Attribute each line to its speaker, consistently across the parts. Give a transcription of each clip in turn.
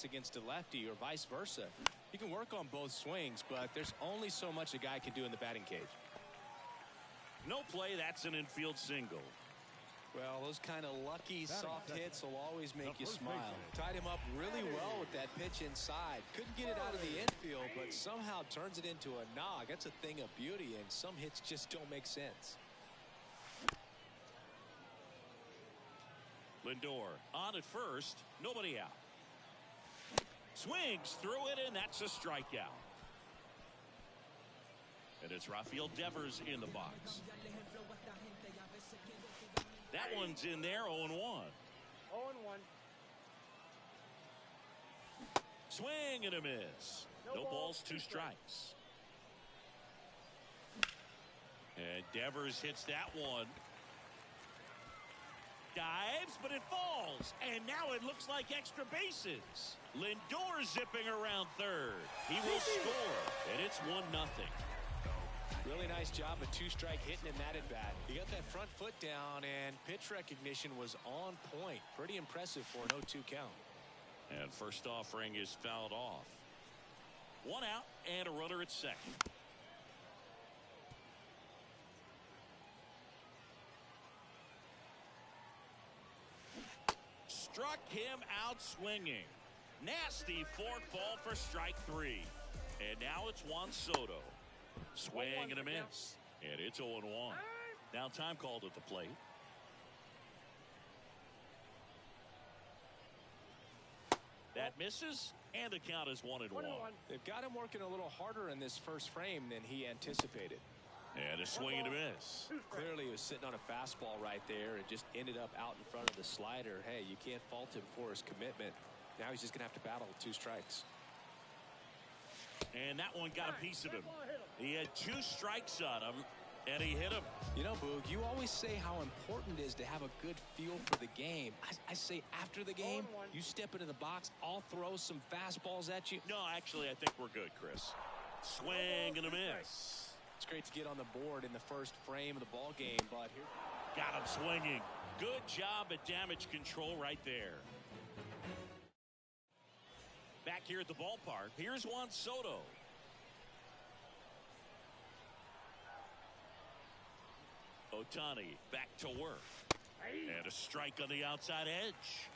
Speaker 1: against a lefty or vice versa. You can work on both swings, but there's only so much a guy can do in the batting cage.
Speaker 2: No play. That's an infield single.
Speaker 1: Well, those kind of lucky soft hits will always make you smile. Tied him up really well with that pitch inside. Couldn't get it out of the infield, but somehow turns it into a nog. That's a thing of beauty, and some hits just don't make sense.
Speaker 2: Lindor on at first. Nobody out. Swings through it, and that's a strikeout. And it's Rafael Devers in the box. That one's in there, 0-1.
Speaker 3: 0-1.
Speaker 2: Swing and a miss. No balls, 2 strikes. And Devers hits that one. Dives, but it falls. And now it looks like extra bases. Lindor zipping around third. He will score, and it's 1-0.
Speaker 1: Really nice job, a 2-strike hitting in that at bat. He got that front foot down, and pitch recognition was on point. Pretty impressive for an 0-2 count.
Speaker 2: And first offering is fouled off. 1 out and a runner at second. Struck him out swinging. Nasty forkball for strike 3. And now it's Juan Soto. Swing and a miss. And it's 0-1. Now time called at the plate. That misses, and the count is 1-1.
Speaker 1: They've got him working a little harder in this first frame than he anticipated.
Speaker 2: And a swing and a miss.
Speaker 1: Clearly he was sitting on a fastball right there and just ended up out in front of the slider. Hey, you can't fault him for his commitment. Now he's just going to have to battle with 2 strikes.
Speaker 2: And that one got a piece of him. He had 2 strikes on him, and he hit him.
Speaker 1: You know, Boog, you always say how important it is to have a good feel for the game. I say after the game, you step into the box, I'll throw some fastballs at you.
Speaker 2: No, actually, I think we're good, Chris. Swing and a miss.
Speaker 1: It's great to get on the board in the first frame of the ball game, but here.
Speaker 2: Got him swinging. Good job at damage control right there. Back here at the ballpark, here's Juan Soto. Ohtani back to work. And a strike on the outside edge.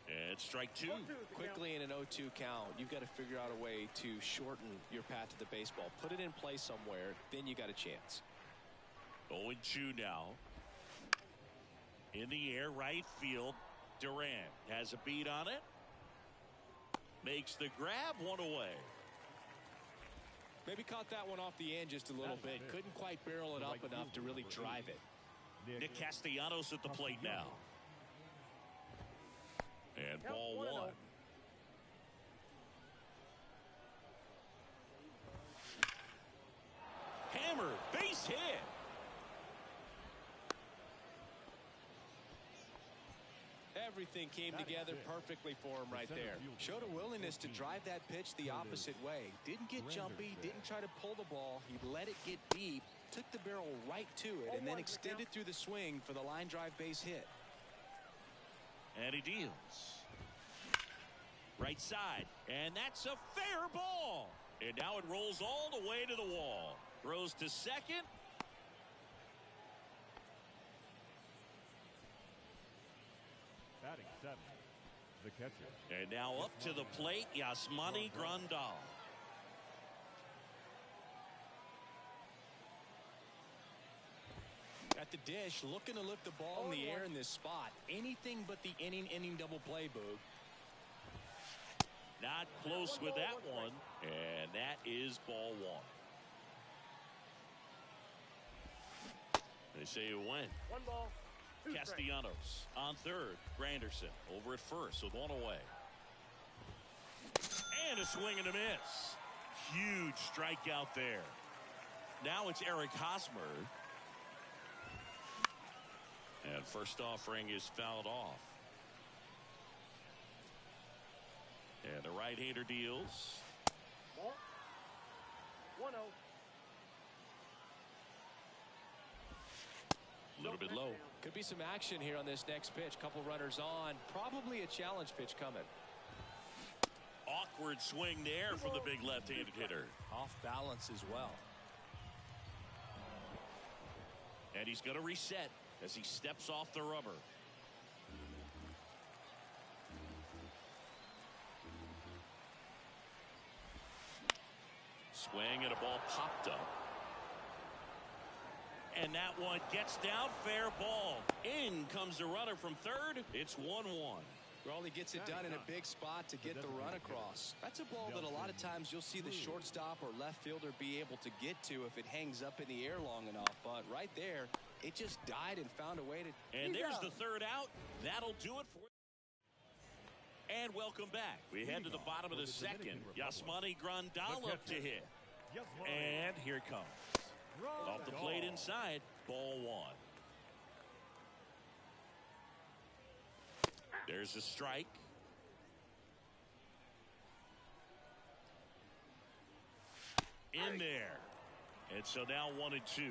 Speaker 2: And strike 2.
Speaker 1: Quickly in an 0-2 count, you've got to figure out a way to shorten your path to the baseball. Put it in play somewhere, then you got a chance.
Speaker 2: 0-2 now. In the air, right field. Durant has a beat on it. Makes the grab, 1 away.
Speaker 1: Maybe caught that one off the end just a little bit. Couldn't quite barrel it up enough to really drive it.
Speaker 2: Nick Castellanos at the plate now. And ball 1. Hammer, base hit.
Speaker 1: Everything came together perfectly for him right there. Showed a willingness to drive that pitch the opposite way. Didn't get jumpy, didn't try to pull the ball. He let it get deep, took the barrel right to it, and then extended through the swing for the line drive base hit.
Speaker 2: And he deals. Right side, and that's a fair ball. And now it rolls all the way to the wall. Throws to second.
Speaker 4: Batting 7, the catcher.
Speaker 2: And now up to the plate, Yasmani Grandal.
Speaker 1: At the dish, looking to lift the ball in the air in this spot. Anything but the inning double play, Boog.
Speaker 2: Not close with that one. And that is ball 1. They say you win.
Speaker 3: 1 ball.
Speaker 2: Castellanos on third. Granderson over at first with 1 away. And a swing and a miss. Huge strikeout there. Now it's Eric Hosmer. And first offering is fouled off. And the right-hander deals.
Speaker 3: 1-0.
Speaker 2: little bit low.
Speaker 1: Could be some action here on this next pitch. Couple runners on. Probably a challenge pitch coming.
Speaker 2: Awkward swing there from the big left-handed hitter.
Speaker 1: Off balance as well.
Speaker 2: And he's going to reset as he steps off the rubber. Swing and a ball popped up. And that one gets down, fair ball. In comes the runner from third. It's 1-1.
Speaker 1: Well, he gets it done in a big spot to get the run across. That's a ball that a lot of times you'll see the shortstop or left fielder be able to get to if it hangs up in the air long enough. But right there, it just died and found a way to...
Speaker 2: And there's the third out. That'll do it for... And welcome back. We head to the bottom of the second. Yasmani Grandal up to hit. And here it comes. Off the plate inside, ball one. There's a strike. In there. And so now 1-2.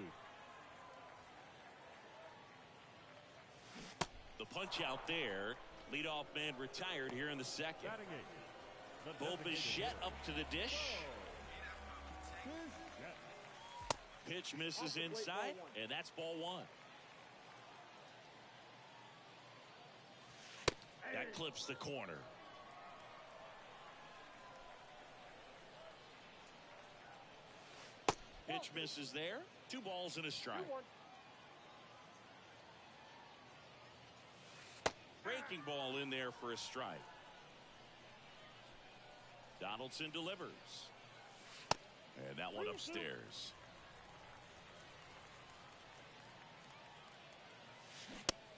Speaker 2: The punch out there. Leadoff man retired here in the second. Bo Bichette up to the dish. Pitch misses inside, and that's ball one. That clips the corner. Pitch misses there. 2 balls and a strike. Breaking ball in there for a strike. Donaldson delivers. And that one upstairs.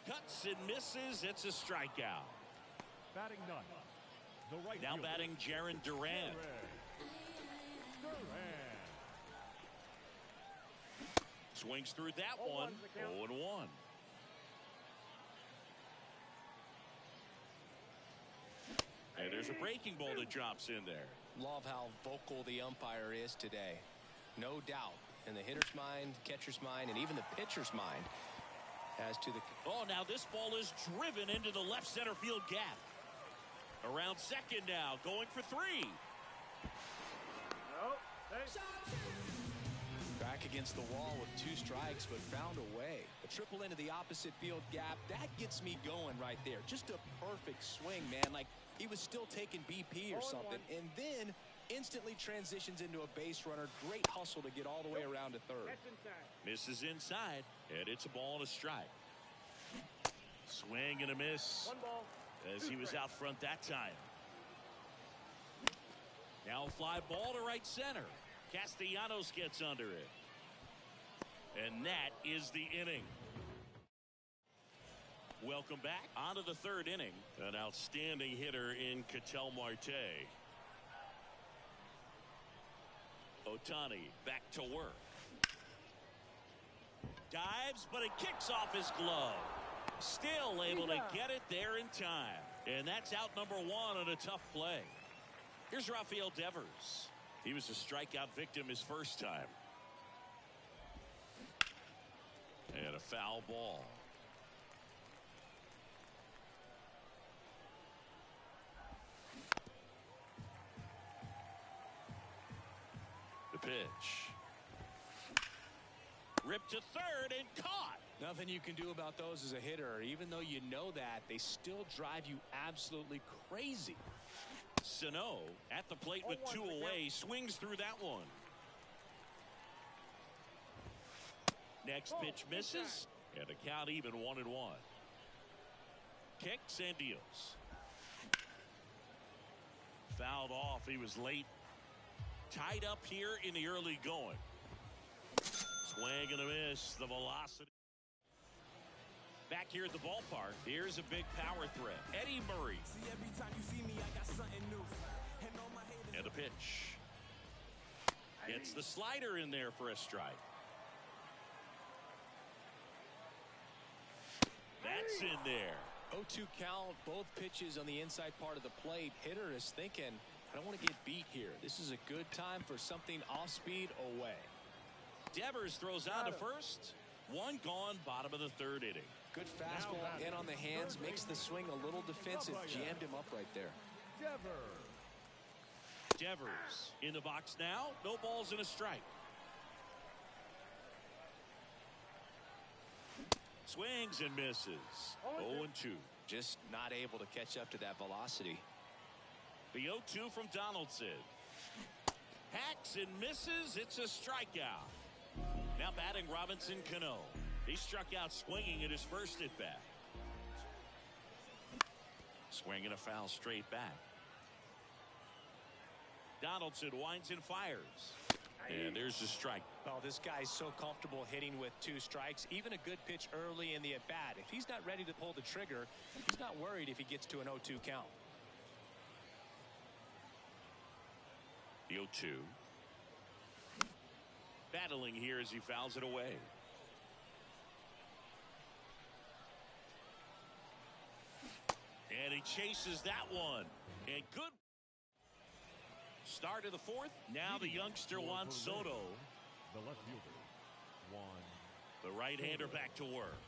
Speaker 2: Cuts and misses. It's a strikeout.
Speaker 4: Batting none. The right
Speaker 2: now
Speaker 4: fielder,
Speaker 2: batting Jaron Duran. Swings through that one. 0-1. And there's a breaking ball that drops in there.
Speaker 1: Love how vocal the umpire is today. No doubt in the hitter's mind, catcher's mind, and even the pitcher's mind as to the...
Speaker 2: Oh, now this ball is driven into the left center field gap. Around second now, going for 3.
Speaker 1: Back against the wall with 2 strikes, but found a way. A triple into the opposite field gap. That gets me going right there. Just a perfect swing, man. Like he was still taking BP or something. And then instantly transitions into a base runner. Great hustle to get all the way around to third.
Speaker 2: Misses inside, and it's a ball and a strike. Swing and a miss.
Speaker 3: 1 ball.
Speaker 2: As he was out front that time. Now a fly ball to right center. Castellanos gets under it. And that is the inning. Welcome back. On to the third inning. An outstanding hitter in Ketel Marte. Ohtani back to work. Dives, but it kicks off his glove. Still able to get it there in time. And that's out number 1 on a tough play. Here's Rafael Devers. He was a strikeout victim his first time. And a foul ball. The pitch. Ripped to third and caught.
Speaker 1: Nothing you can do about those as a hitter. Even though you know that, they still drive you absolutely crazy.
Speaker 2: Sano at the plate with 2 away. Swings through that one. Next pitch misses. And the count even 1-1. Kicks and deals. Fouled off. He was late. Tied up here in the early going. Swing and a miss. The velocity. Back here at the ballpark, here's a big power threat. Eddie Murray.
Speaker 5: See, every time you see me, I got something new.
Speaker 2: And a pitch. Gets the slider in there for a strike. That's in there.
Speaker 1: 0-2 count, both pitches on the inside part of the plate. Hitter is thinking, I don't want to get beat here. This is a good time for something off speed away.
Speaker 2: Devers throws on to first. One gone, bottom of the third inning.
Speaker 1: Good fastball in on the hands, makes the swing a little defensive. Jammed him up right there.
Speaker 2: Devers in the box now. No balls and a strike. Swings and misses. 0-2.
Speaker 1: Just not able to catch up to that velocity.
Speaker 2: The 0-2 from Donaldson. Hacks and misses. It's a strikeout. Now batting Robinson Cano. He struck out swinging at his first at bat. Swinging a foul straight back. Donaldson winds and fires. And there's the strike.
Speaker 1: Oh, this guy's so comfortable hitting with 2 strikes. Even a good pitch early in the at-bat. If he's not ready to pull the trigger, he's not worried if he gets to an 0-2 count.
Speaker 2: The 0-2. Battling here as he fouls it away. And he chases that one. And good start of the fourth. Now the youngster Juan Soto.
Speaker 4: The left fielder, Juan.
Speaker 2: The right-hander back to work.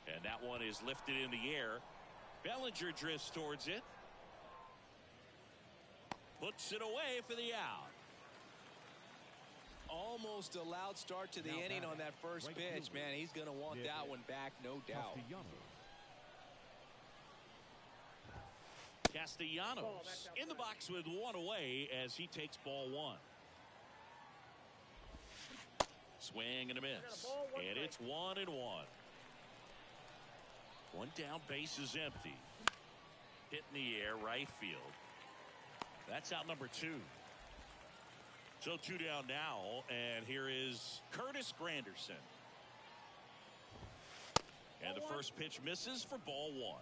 Speaker 2: And that one is lifted in the air. Bellinger drifts towards it. Puts it away for the out.
Speaker 1: Almost a loud start to the inning on that first pitch. Man, he's going to want that one back, no doubt.
Speaker 2: Castellanos in the box with one away as he takes ball 1. Swing and a miss. And it's 1-1. One down, base is empty. Hit in the air, right field. That's out number 2. So 2 down now, and here is Curtis Granderson. And the first pitch misses for ball 1.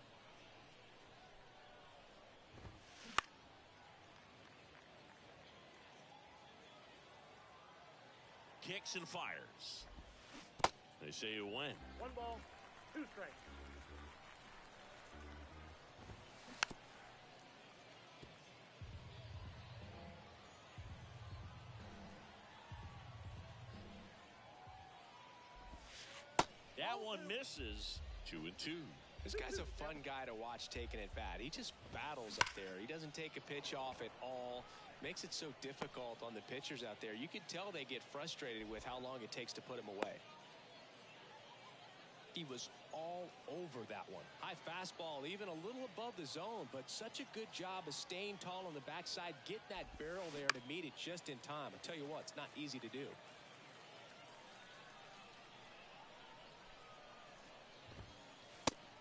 Speaker 2: Kicks and fires. They say you win.
Speaker 3: 1 ball, 2 strikes.
Speaker 2: That one misses. 2-2.
Speaker 1: This guy's a fun guy to watch taking it bat. He just battles up there. He doesn't take a pitch off at all. Makes it so difficult on the pitchers out there. You can tell they get frustrated with how long it takes to put him away. He was all over that one. High fastball, even a little above the zone, but such a good job of staying tall on the backside, getting that barrel there to meet it just in time. I tell you what, it's not easy to do.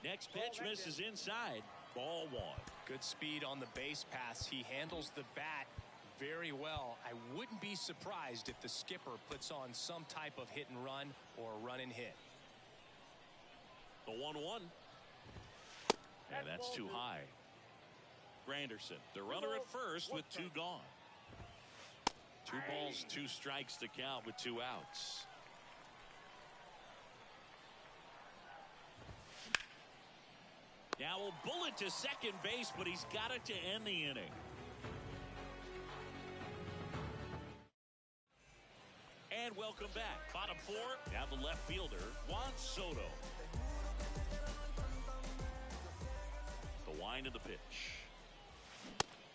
Speaker 2: Next pitch misses inside. Ball 1.
Speaker 1: Good speed on the base pass. He handles the bat very well. I wouldn't be surprised if the skipper puts on some type of hit and run or run and hit.
Speaker 2: The 1-1. And that's too high. Granderson, the runner at first with 2 gone. 2 balls, 2 strikes to count with 2 outs. Now a bullet to second base, but he's got it to end the inning. And welcome back. Bottom 4, now the left fielder, Juan Soto. The wind of the pitch.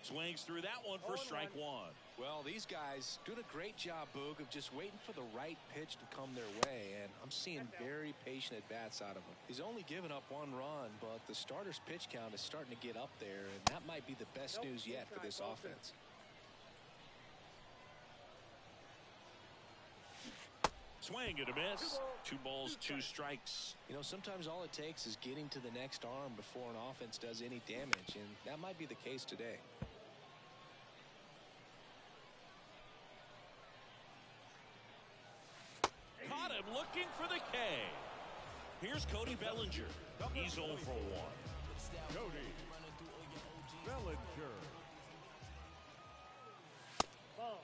Speaker 2: Swings through that one for strike 1.
Speaker 1: Well, these guys doing a great job, Boog, of just waiting for the right pitch to come their way, and I'm seeing very patient at-bats out of him. He's only given up 1 run, but the starter's pitch count is starting to get up there, and that might be the best news yet for this offense.
Speaker 2: Swing and a miss. 2 balls, 2 strikes.
Speaker 1: You know, sometimes all it takes is getting to the next arm before an offense does any damage, and that might be the case today.
Speaker 2: Caught him looking for the K. Here's Cody Bellinger. He's 0 for 1.
Speaker 4: Cody Bellinger.
Speaker 3: Ball.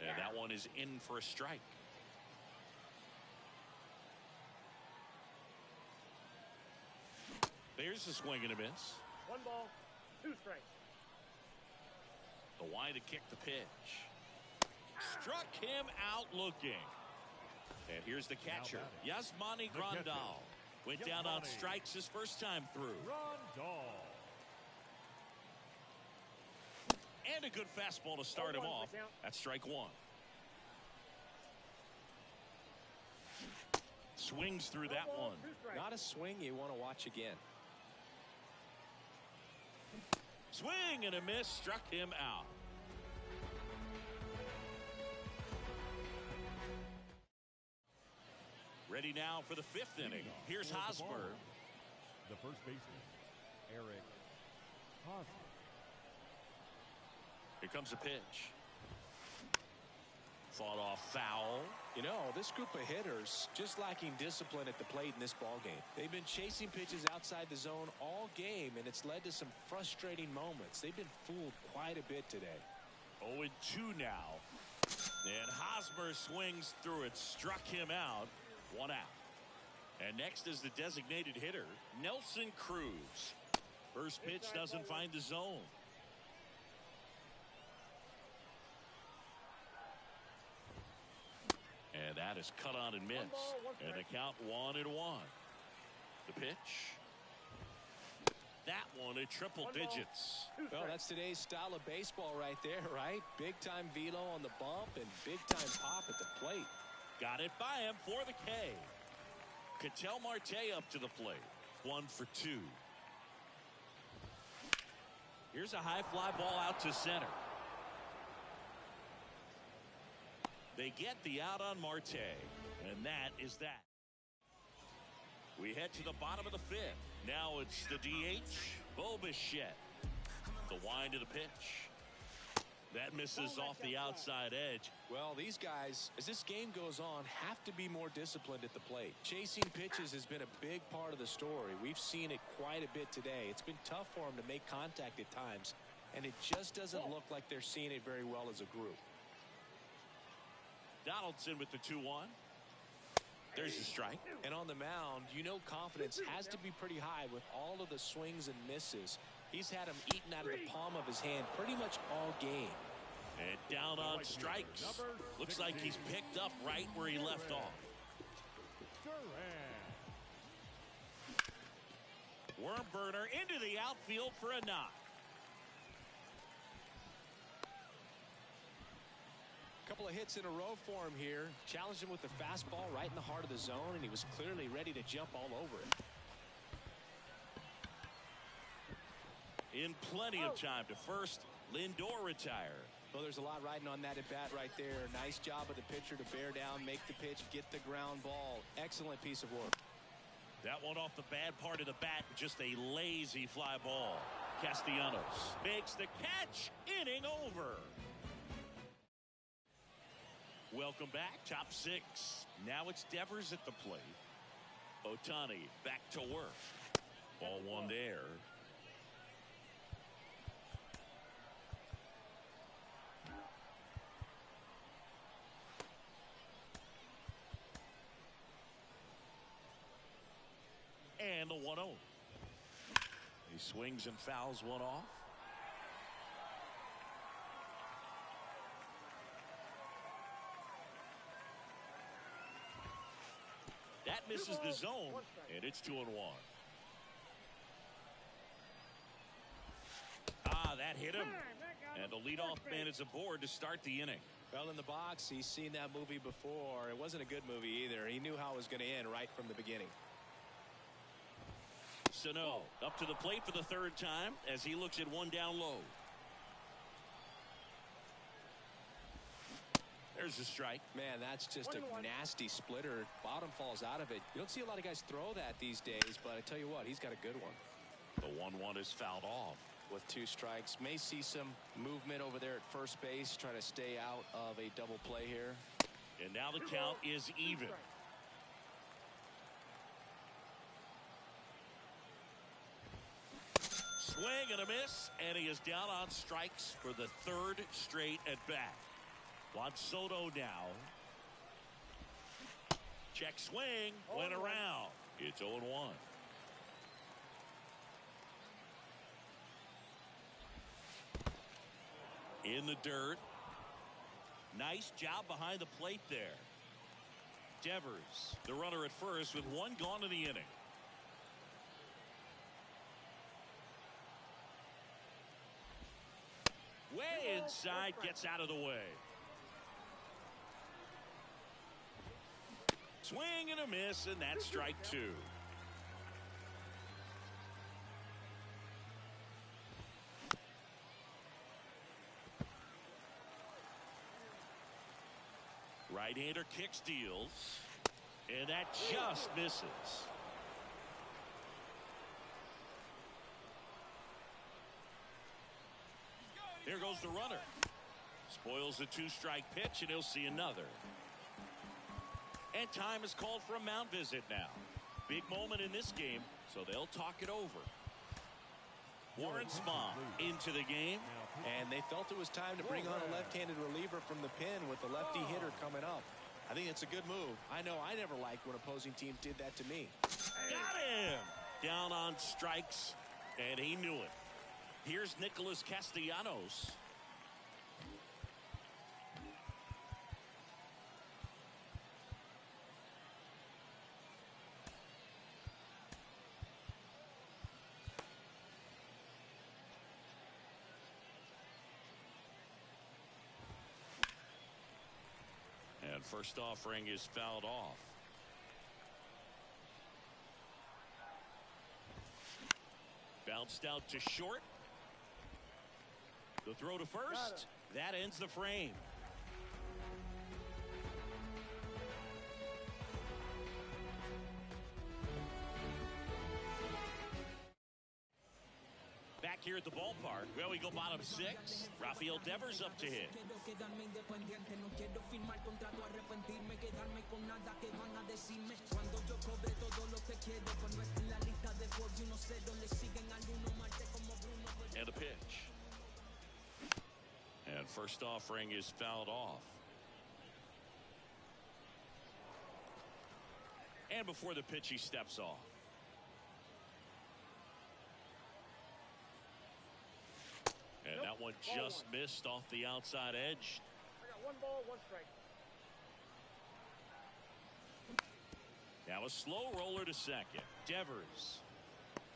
Speaker 2: And that one is in for a strike. There's the swing and a miss.
Speaker 3: 1 ball, 2 strikes.
Speaker 2: The wide to kick the pitch. Struck him out looking. And here's the catcher, Yasmani Grandal. Went down on strikes his first time through.
Speaker 4: Rondal.
Speaker 2: And a good fastball to start him off. That's strike one. Swings through that one.
Speaker 1: Not a swing you want to watch again.
Speaker 2: Swing and a miss, struck him out. Ready now for the fifth inning. Here's Hosmer.
Speaker 4: The first baseman, Eric Hosmer.
Speaker 2: Here comes a pitch. Fought off foul.
Speaker 1: You know, this group of hitters just lacking discipline at the plate in this ballgame. They've been chasing pitches outside the zone all game, and it's led to some frustrating moments. They've been fooled quite a bit today.
Speaker 2: 0-2 now. And Hosmer swings through it, struck him out. One out. And next is the designated hitter, Nelson Cruz. First pitch doesn't find the zone. And that is cut on and missed. And the count 1-1. The pitch. That one at triple digits.
Speaker 1: Well, that's today's style of baseball right there, right? Big time velo on the bump and big time pop at the plate.
Speaker 2: Got it by him for the K. Ketel Marte up to the plate. 1 for 2. Here's a high fly ball out to center. They get the out on Marte. And that is that. We head to the bottom of the fifth. Now it's the DH, Bo Bichette. The wind of the pitch. That misses off the outside edge.
Speaker 1: Well, these guys, as this game goes on, have to be more disciplined at the plate. Chasing pitches has been a big part of the story. We've seen it quite a bit today. It's been tough for them to make contact at times, and it just doesn't look like they're seeing it very well as a group.
Speaker 2: Donaldson with the 2-1. There's a strike.
Speaker 1: And on the mound, you know confidence has to be pretty high with all of the swings and misses. He's had them eaten out of the palm of his hand pretty much all game.
Speaker 2: And down on strikes. Looks like he's picked up right where he left off. Worm burner into the outfield for a knock.
Speaker 1: Couple of hits in a row for him here. Challenged him with the fastball right in the heart of the zone, and he was clearly ready to jump all over it.
Speaker 2: In plenty of time to first, Lindor retire.
Speaker 1: Well, there's a lot riding on that at bat right there. Nice job of the pitcher to bear down, make the pitch, get the ground ball. Excellent piece of work.
Speaker 2: That one off the bad part of the bat, just a lazy fly ball. Castellanos makes the catch, inning over. Welcome back, top six. Now it's Devers at the plate. Ohtani back to work. Ball one there. And the 1-0. He swings and fouls one off. That misses the zone, and it's 2-1. That hit him. And the leadoff man is aboard to start the inning.
Speaker 1: Well, in the box, he's seen that movie before. It wasn't a good movie either. He knew how it was going to end right from the beginning.
Speaker 2: Sano up to the plate for the third time as he looks at one down low. There's a strike.
Speaker 1: Man, that's just a nasty splitter. Bottom falls out of it. You don't see a lot of guys throw that these days, but I tell you what, he's got a good one.
Speaker 2: The 1-1 is fouled off.
Speaker 1: With 2 strikes. May see some movement over there at first base, trying to stay out of a double play here.
Speaker 2: And now the count is even. Swing and a miss, and he is down on strikes for the third straight at bat. Juan Soto now. Check swing, went around. It's 0-1. in the dirt. Nice job behind the plate there. Devers, the runner at first with one gone in the inning. Way inside, gets out of the way. Swing and a miss, and that's strike two. Right-hander kicks, deals, and that just misses. There goes the runner. Spoils the two-strike pitch, and he'll see another. And time is called for a mound visit now. Big moment in this game, so they'll talk it over. Warren Spahn into the game.
Speaker 1: And they felt it was time to bring on a left-handed reliever from the pen with the lefty hitter coming up. I think it's a good move. I know I never liked when opposing teams did that to me.
Speaker 2: Got him! Down on strikes, and he knew it. Here's Nicholas Castellanos. And first offering is fouled off. Bounced out to short. The throw to first. That ends the frame. Back here at the ballpark, well, we go bottom six. Rafael Devers up to hit. And a pitch. And first offering is fouled off. And before the pitch, he steps off. And that one just missed off the outside edge.
Speaker 3: I got 1 ball, 1 strike.
Speaker 2: Now a slow roller to second. Devers.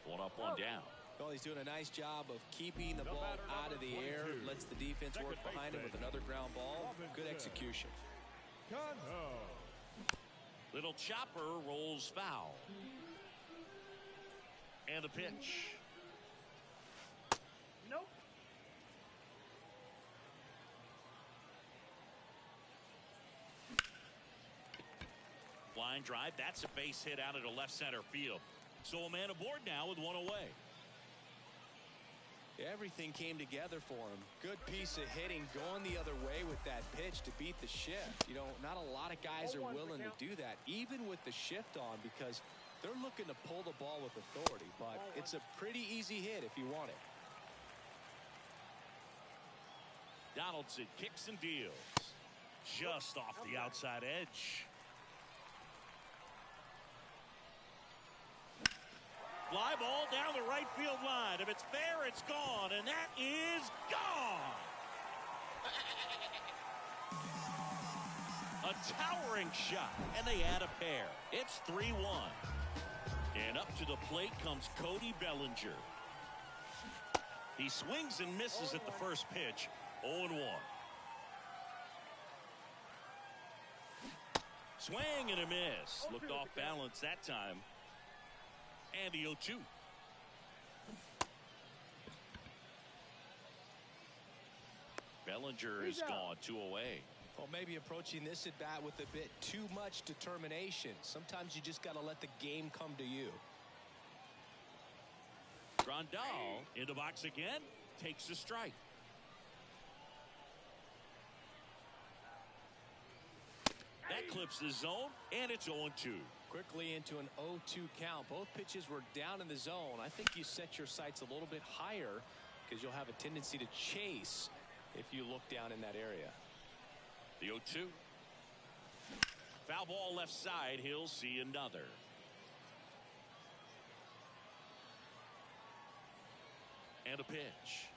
Speaker 2: One up, one down.
Speaker 1: Well, he's doing a nice job of keeping the ball out of the air. Lets the defense work behind him with another ground ball. Good execution.
Speaker 2: Little chopper rolls foul. And a pitch.
Speaker 3: Nope.
Speaker 2: Line drive. That's a base hit out into left center field. So a man aboard now with one away.
Speaker 1: Everything came together for him. Good piece of hitting, going the other way with that pitch to beat the shift. You know, not a lot of guys are willing to do that, even with the shift on, because they're looking to pull the ball with authority. But it's a pretty easy hit if you want it.
Speaker 2: Donaldson kicks and deals. Just off the outside edge. Fly ball down the right field line. If it's fair, it's gone, and that is gone. A towering shot, and they add a pair. It's 3-1. And up to the plate comes Cody Bellinger. He swings and misses at the first pitch. 0-1. Swing and a miss. Looked off balance that time. And the 0-2. Bellinger is gone, 2 away.
Speaker 1: Well, maybe approaching this at bat with a bit too much determination. Sometimes you just got to let the game come to you.
Speaker 2: Grandal in the box again. Takes a strike. That clips the zone, and it's 0-2.
Speaker 1: Quickly into an 0-2 count. Both pitches were down in the zone. I think you set your sights a little bit higher because you'll have a tendency to chase if you look down in that area.
Speaker 2: The 0-2. Foul ball left side. He'll see another. And a pitch.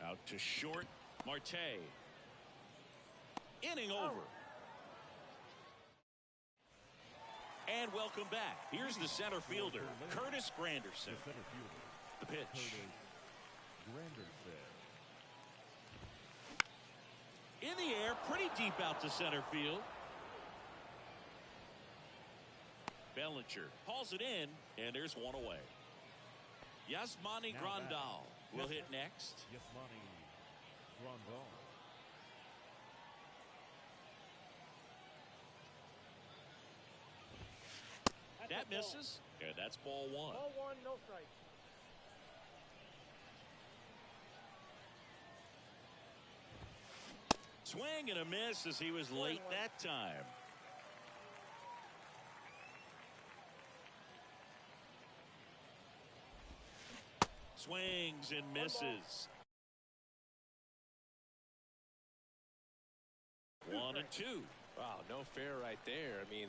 Speaker 2: Out to short. Marte. Inning over. And welcome back. Here's the center fielder, Curtis Granderson.
Speaker 4: The center fielder,
Speaker 2: The pitch.
Speaker 4: Curtis Granderson.
Speaker 2: In the air, pretty deep out to center field. Bellinger hauls it in, and there's one away. Yasmani Grandal will hit next.
Speaker 4: Yasmani Grandal.
Speaker 2: That misses, and that's ball one.
Speaker 3: Ball one, no strikes.
Speaker 2: Swing and a miss as he was late that time. Swings and misses. 1 and 2.
Speaker 1: Wow, no fair right there. I mean,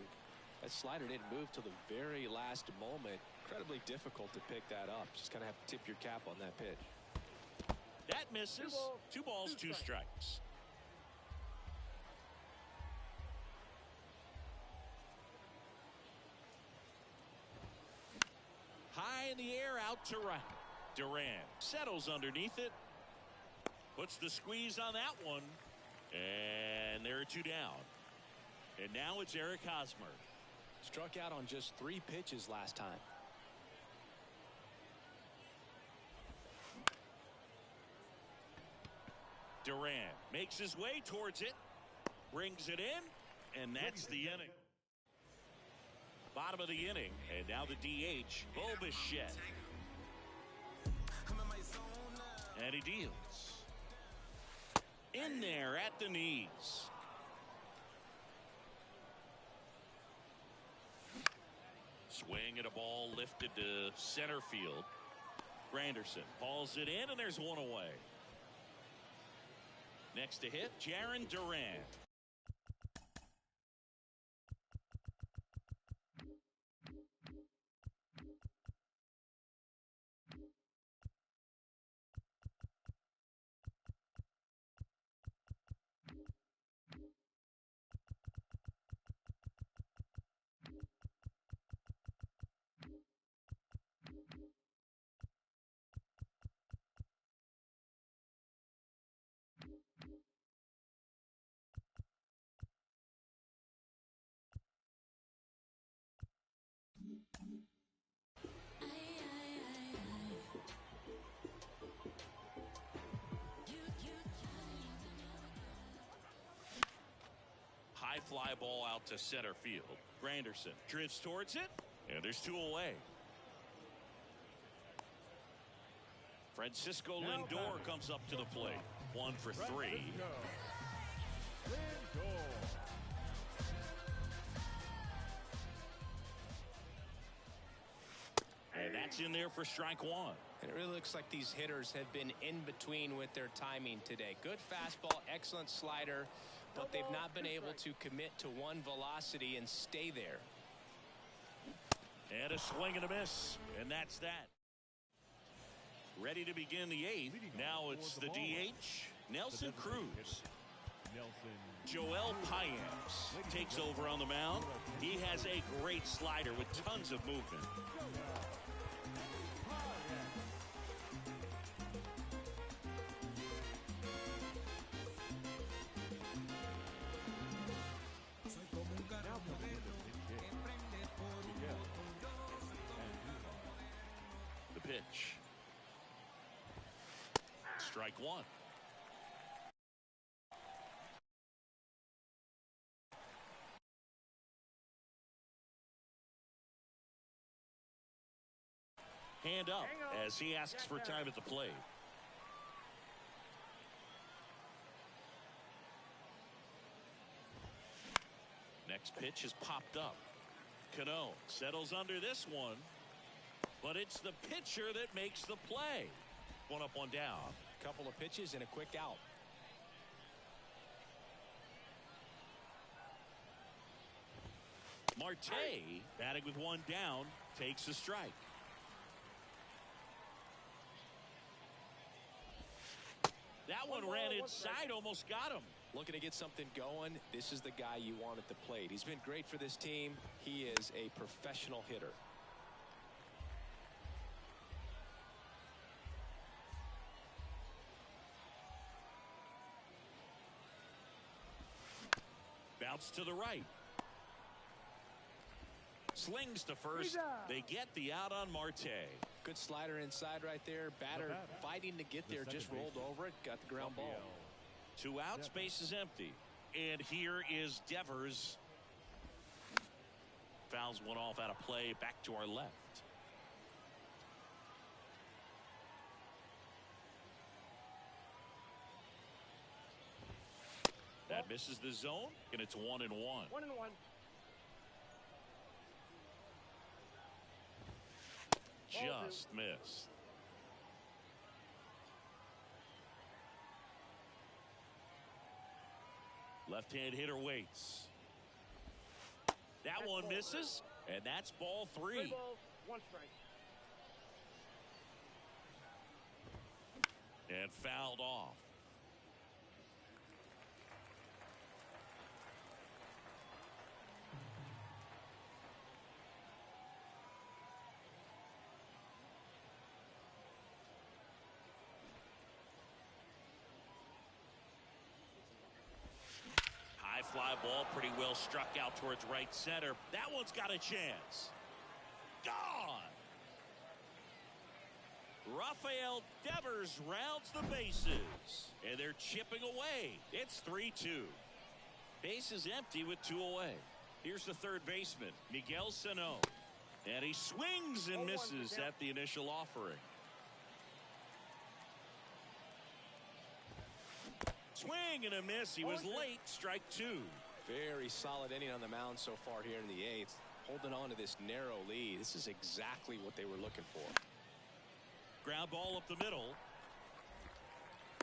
Speaker 1: that slider didn't move till the very last moment. Incredibly difficult to pick that up. Just kind of have to tip your cap on that pitch.
Speaker 2: That misses. 2 balls, 2 strikes. High in the air, out to right. Duran settles underneath it. Puts the squeeze on that one. And there are 2 down. And now it's Eric Hosmer.
Speaker 1: Struck out on just 3 pitches last time.
Speaker 2: Duran makes his way towards it. Brings it in. And that's the inning. Bottom of the inning. And now the DH, Bo Bichette. And he deals. In there at the knees. Swing at a ball lifted to center field. Granderson hauls it in, and there's one away. Next to hit, Jarren Duran. High fly ball out to center field. Granderson drifts towards it, and there's 2 away. Francisco Lindor comes up to the plate. 1 for 3.
Speaker 4: Lindor.
Speaker 2: And that's in there for strike 1.
Speaker 1: And it really looks like these hitters have been in between with their timing today. Good fastball, excellent slider, but they've not been able to commit to one velocity and stay there.
Speaker 2: And a swing and a miss, and that's that. Ready to begin the 8th. Now it's the DH, Nelson Cruz. Joel Payamps takes over on the mound. He has a great slider with tons of movement. The pitch. Strike 1. Hand up as he asks for time at the plate. Next pitch is popped up. Cano settles under this one, but it's the pitcher that makes the play. 1 up, 1 down.
Speaker 1: Couple of pitches and a quick out.
Speaker 2: Marte, batting with 1 down, takes a strike. one ran inside, almost got him.
Speaker 1: Looking to get something going. This is the guy you want at the plate. He's been great for this team. He is a professional hitter.
Speaker 2: Bounce to the right. Slings to first. They get the out on Marte.
Speaker 1: Good slider inside right there. Batter fighting to get there. Just rolled over it. Got the ground ball.
Speaker 2: 2 outs. Base is empty. And here is Devers. Fouls one off out of play. Back to our left. That misses the zone, and it's 1-1.
Speaker 3: 1-1.
Speaker 2: Just missed. Left-hand hitter waits. That one misses, and that's ball 3.
Speaker 3: 3 balls, 1 strike.
Speaker 2: And fouled off. High fly ball, pretty well struck out towards right center. That one's got a chance. Gone. Rafael Devers rounds the bases, and they're chipping away. It's 3-2. Base is empty with 2 away. Here's the third baseman, Miguel Sano, and he swings and misses at the initial offering. Swing and a miss. He was late. Strike 2.
Speaker 1: Very solid inning on the mound so far here in the 8th. Holding on to this narrow lead. This is exactly what they were looking for.
Speaker 2: Ground ball up the middle.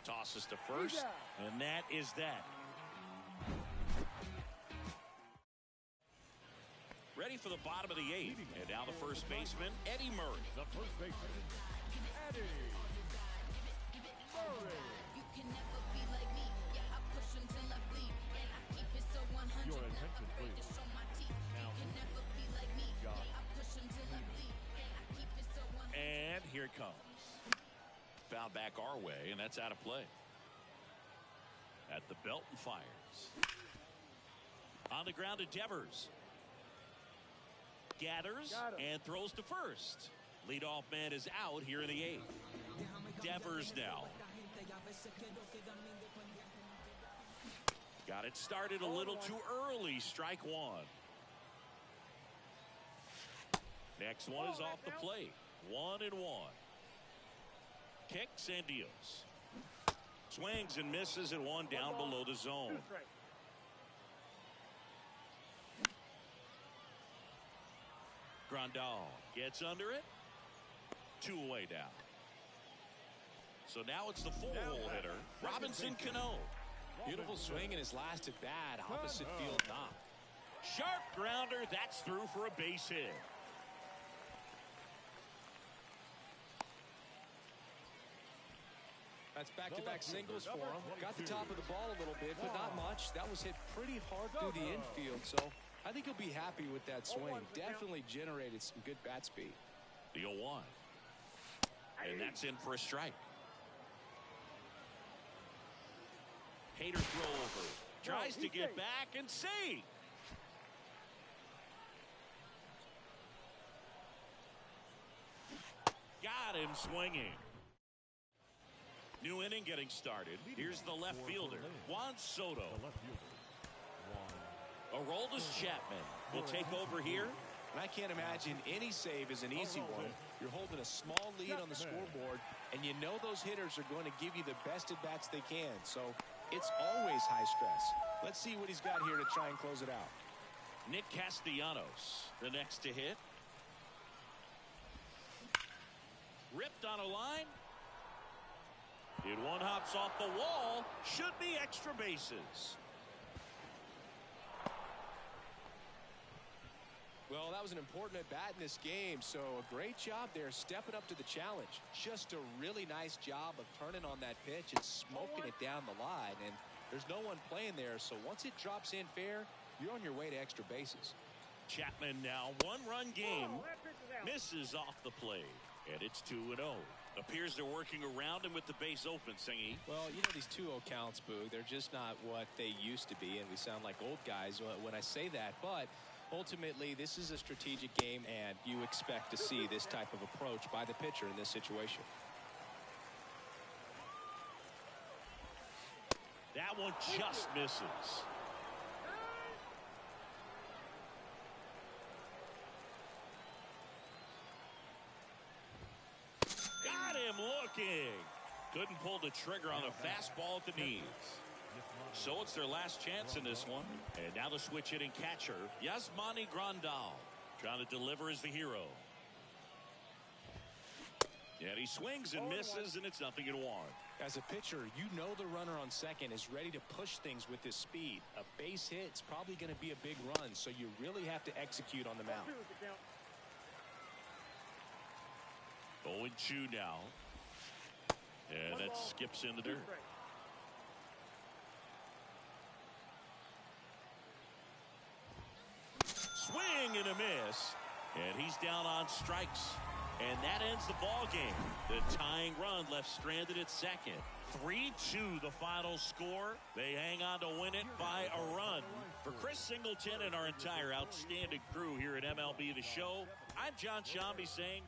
Speaker 2: Tosses to first. And that is that. Ready for the bottom of the 8th. And now the first baseman, Eddie Murray.
Speaker 4: The first baseman, Eddie Murray. Your attention, please.
Speaker 2: And here it comes. Foul back our way, and that's out of play. At the belt and fires. On the ground to Devers. Gathers and throws to first. Leadoff man is out here in the 8th. Devers now. Got it started a little too early. Strike 1. Next one is off the plate. 1-1. Kicks and deals. Swings and misses, and one down below the zone. Grandal gets under it. 2 away down. So now it's the full-hole hitter, Robinson Cano.
Speaker 1: Beautiful swing in his last at bat. Opposite field knock.
Speaker 2: Sharp grounder. That's through for a base hit.
Speaker 1: That's back-to-back singles for him. Got the top of the ball a little bit, but not much. That was hit pretty hard through the infield, so I think he'll be happy with that swing. Definitely generated some good bat speed.
Speaker 2: The 0-1. And that's in for a strike. Hader throw over. Tries to get back and save. Got him swinging. New inning getting started. Here's the left fielder, Juan Soto. Aroldis Chapman will take over here.
Speaker 1: And I can't imagine any save is an easy one. You're holding a small lead on the scoreboard, and you know those hitters are going to give you the best at-bats they can. So it's always high stress. Let's see what he's got here to try and close it out.
Speaker 2: Nick Castellanos, the next to hit. Ripped on a line. And one hops off the wall. Should be extra bases.
Speaker 1: Well, that was an important at-bat in this game, so a great job there stepping up to the challenge. Just a really nice job of turning on that pitch and smoking it down the line, and there's no one playing there, so once it drops in fair, you're on your way to extra bases.
Speaker 2: Chapman now, one-run game, misses off the plate, and it's 2-0. Appears they're working around him with the base open, Singy.
Speaker 1: Well, you know, these 2-0 counts, Boo, they're just not what they used to be, and we sound like old guys when I say that, but ultimately, this is a strategic game, and you expect to see this type of approach by the pitcher in this situation.
Speaker 2: That one just misses. Got him looking. Couldn't pull the trigger on a fastball at the knees. So it's their last chance in this one. And now the switch hitting catcher, Yasmani Grandal. Trying to deliver as the hero. And he swings and misses, and it's 0-1.
Speaker 1: As a pitcher, you know the runner on second is ready to push things with his speed. A base hit is probably going to be a big run, so you really have to execute on the mound.
Speaker 2: 0-2 now. And that skips in the dirt. Swing and a miss. And he's down on strikes. And that ends the ball game. The tying run left stranded at second. 3-2 the final score. They hang on to win it by a run. For Chris Singleton and our entire outstanding crew here at MLB The Show, I'm John Shambi saying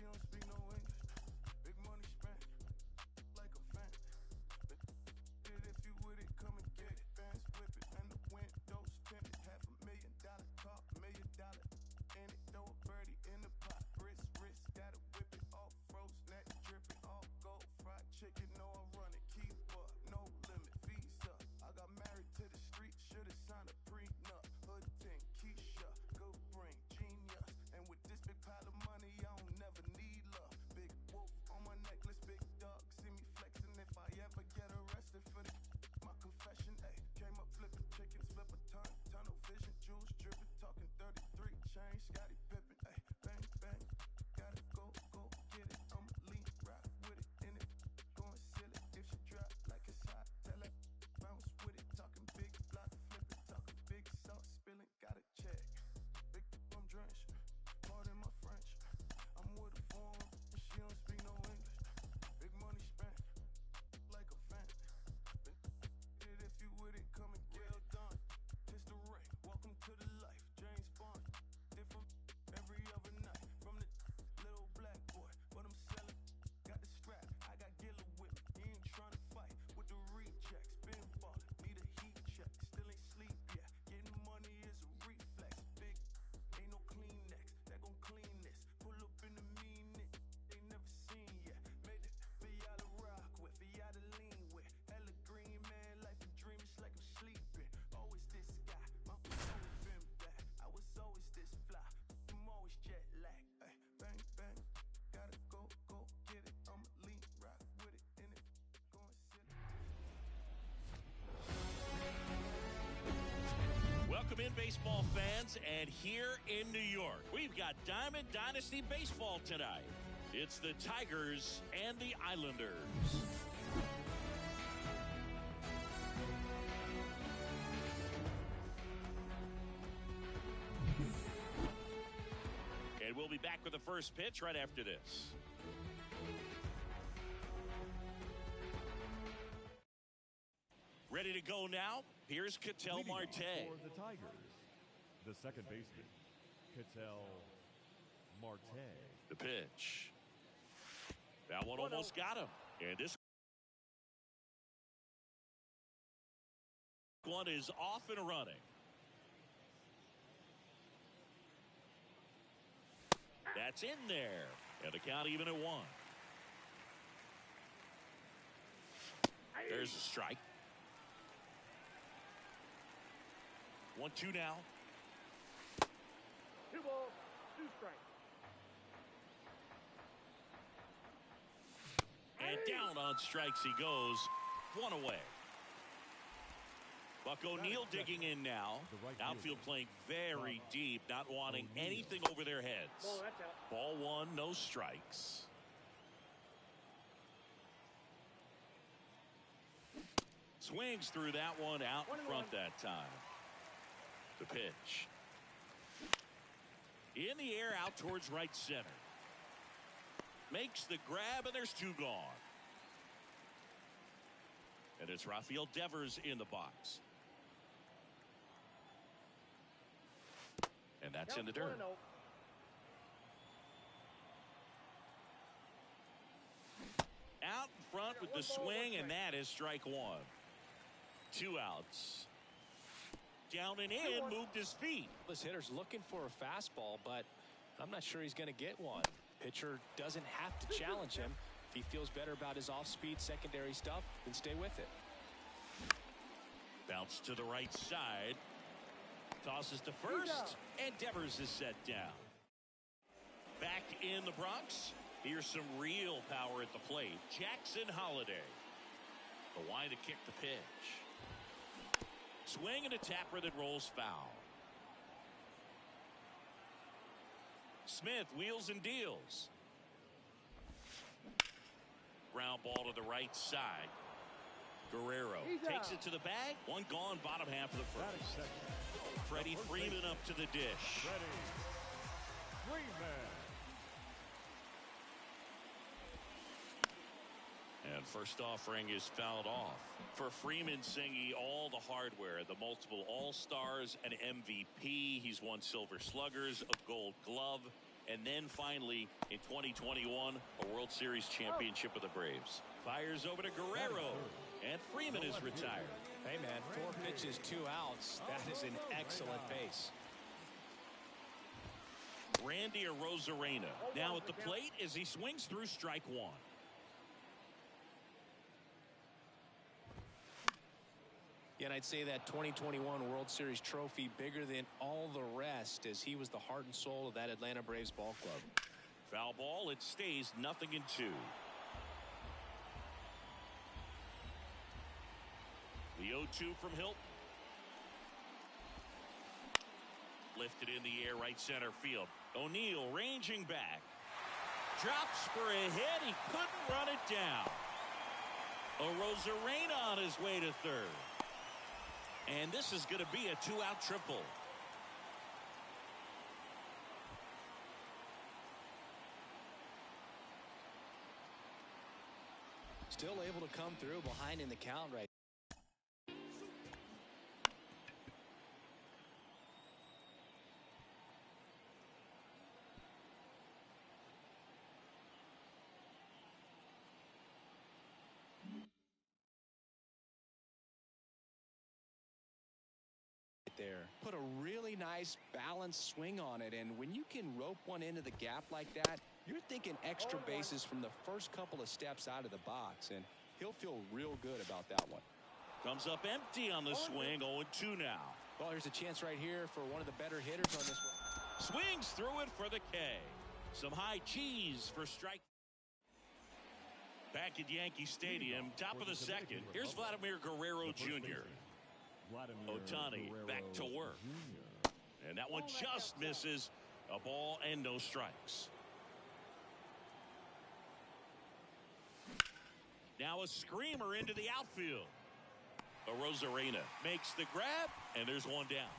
Speaker 6: don't speak no English. Big money spent like a fan. If you with it, come and get it. Bands whip it and the windows tinted. $500,000 car, $1 million in it. Throw a birdie in the pot. Wrist, gotta whip it off. Froze neck dripping, all gold. Fried chicken, know I run it. Keep up, no limit. Visa. I got married to the street. Should've signed a prenup. Hood thing, Keisha, good brain, genius. And with this big pile of money, I don't never need love. Big wolf on my necklace, big dog. See me flexing if I ever get arrested for my confession. Ayy, came up flipping chickens, flip a ton, tunnel vision, jewels dripping, talking 33 chain, Scotty Pippen. Ayy, bang bang, gotta go get it. I'ma lean right with it in it, going silly. If she drop like it's hot, tell her bounce with it. Talking big block, flipping, talking big sauce spilling. Gotta check, big I'm drenched. Pardon my French. I'm with a foreign, and she don't speak no English. Big money spent like a fan. If you with it, come and get it done. Kiss the ring, welcome to the life. James Bond, different every other night. From the little black boy, what I'm selling. Got the strap, I got Gilla with me. He ain't trying to fight with the rejects. Been ballin', need a heat check. Still ain't sleep yet. Getting money is a reflex. Big, ain't no Kleenex that gon' clean this. Pull up in the mean it, they never seen yet. Made it for y'all to rock with, for y'all to lean with. Hella green man, life a dream, it's like I'm sleeping. Always this guy, my always been back. I was always this fly, I'm always jet lag. Ay, bang bang, gotta go get it. I'ma lean rock with it in it, going silly.
Speaker 2: Welcome in, baseball fans, and here in New York, we've got Diamond Dynasty Baseball tonight. It's the Tigers and the Islanders. And we'll be back with the first pitch right after this. Ready to go now? Here's Ketel
Speaker 4: Leading off
Speaker 2: Marte.
Speaker 4: for the Tigers, the second baseman, Ketel Marte.
Speaker 2: The pitch. That one almost got him. And this one is off and running. That's in there. And the count even at 1. There's a strike. 1-2 now.
Speaker 3: 2 balls, 2 strikes.
Speaker 2: And down on strikes he goes. 1 away. Buck O'Neil digging in now. Outfield playing very deep, not wanting anything over their heads.
Speaker 3: Ball, that's out.
Speaker 2: Ball 1, no strikes. Swings through that one out in front that time. The pitch. In the air out towards right center. Makes the grab, and there's 2 gone. And it's Rafael Devers in the box. And that's in the dirt.
Speaker 3: 1-0.
Speaker 2: Out in front with the swing, and that is strike 1. 2 outs. Down and in, moved his feet.
Speaker 1: This hitter's looking for a fastball, but I'm not sure he's going to get one. Pitcher doesn't have to challenge him. If he feels better about his off-speed secondary stuff, then stay with it.
Speaker 2: Bounce to the right side. Tosses to first, and Devers is set down. Back in the Bronx, here's some real power at the plate. Jackson Holliday. The line to kick the pitch. Swing and a tapper that rolls foul. Smith wheels and deals. Ground ball to the right side. Guerrero takes it to the bag. 1 gone, bottom half of the first. Freddie Freeman up to the dish.
Speaker 4: Freddie Freeman.
Speaker 2: And first offering is fouled off. For Freeman, Singy, all the hardware, the multiple All-Stars, an MVP. He's won Silver Sluggers, a Gold Glove. and then finally in 2021 a World Series championship with the Braves. Fires over to Guerrero, and Freeman is retired.
Speaker 1: Hey, man, 4 pitches, 2 outs. That is an excellent base.
Speaker 2: Randy Arozarena now at the plate as he swings through strike 1.
Speaker 1: Yeah, and I'd say that 2021 World Series trophy bigger than all the rest, as he was the heart and soul of that Atlanta Braves ball club.
Speaker 2: Foul ball. It stays 0-2. The 0-2 from Hilton. Lifted in the air, right center field. O'Neill ranging back. Drops for a hit. He couldn't run it down. Arozarena on his way to third. And this is going to be a 2-out triple.
Speaker 1: Still able to come through behind in the count right. There. Put a really nice balanced swing on it, and when you can rope one into the gap like that, you're thinking extra bases from the first couple of steps out of the box, and he'll feel real good about that one.
Speaker 2: Comes up empty on the swing. 0-2 now.
Speaker 1: Well, here's a chance right here for one of the better hitters on this one.
Speaker 2: Swings through it for the K. Some high cheese for strike. Back at Yankee Stadium, top of the second. Here's Vladimir Guerrero Jr. Ohtani back to work. And that one just misses. A ball and no strikes. Now a screamer into the outfield. Arozarena makes the grab, and there's one down.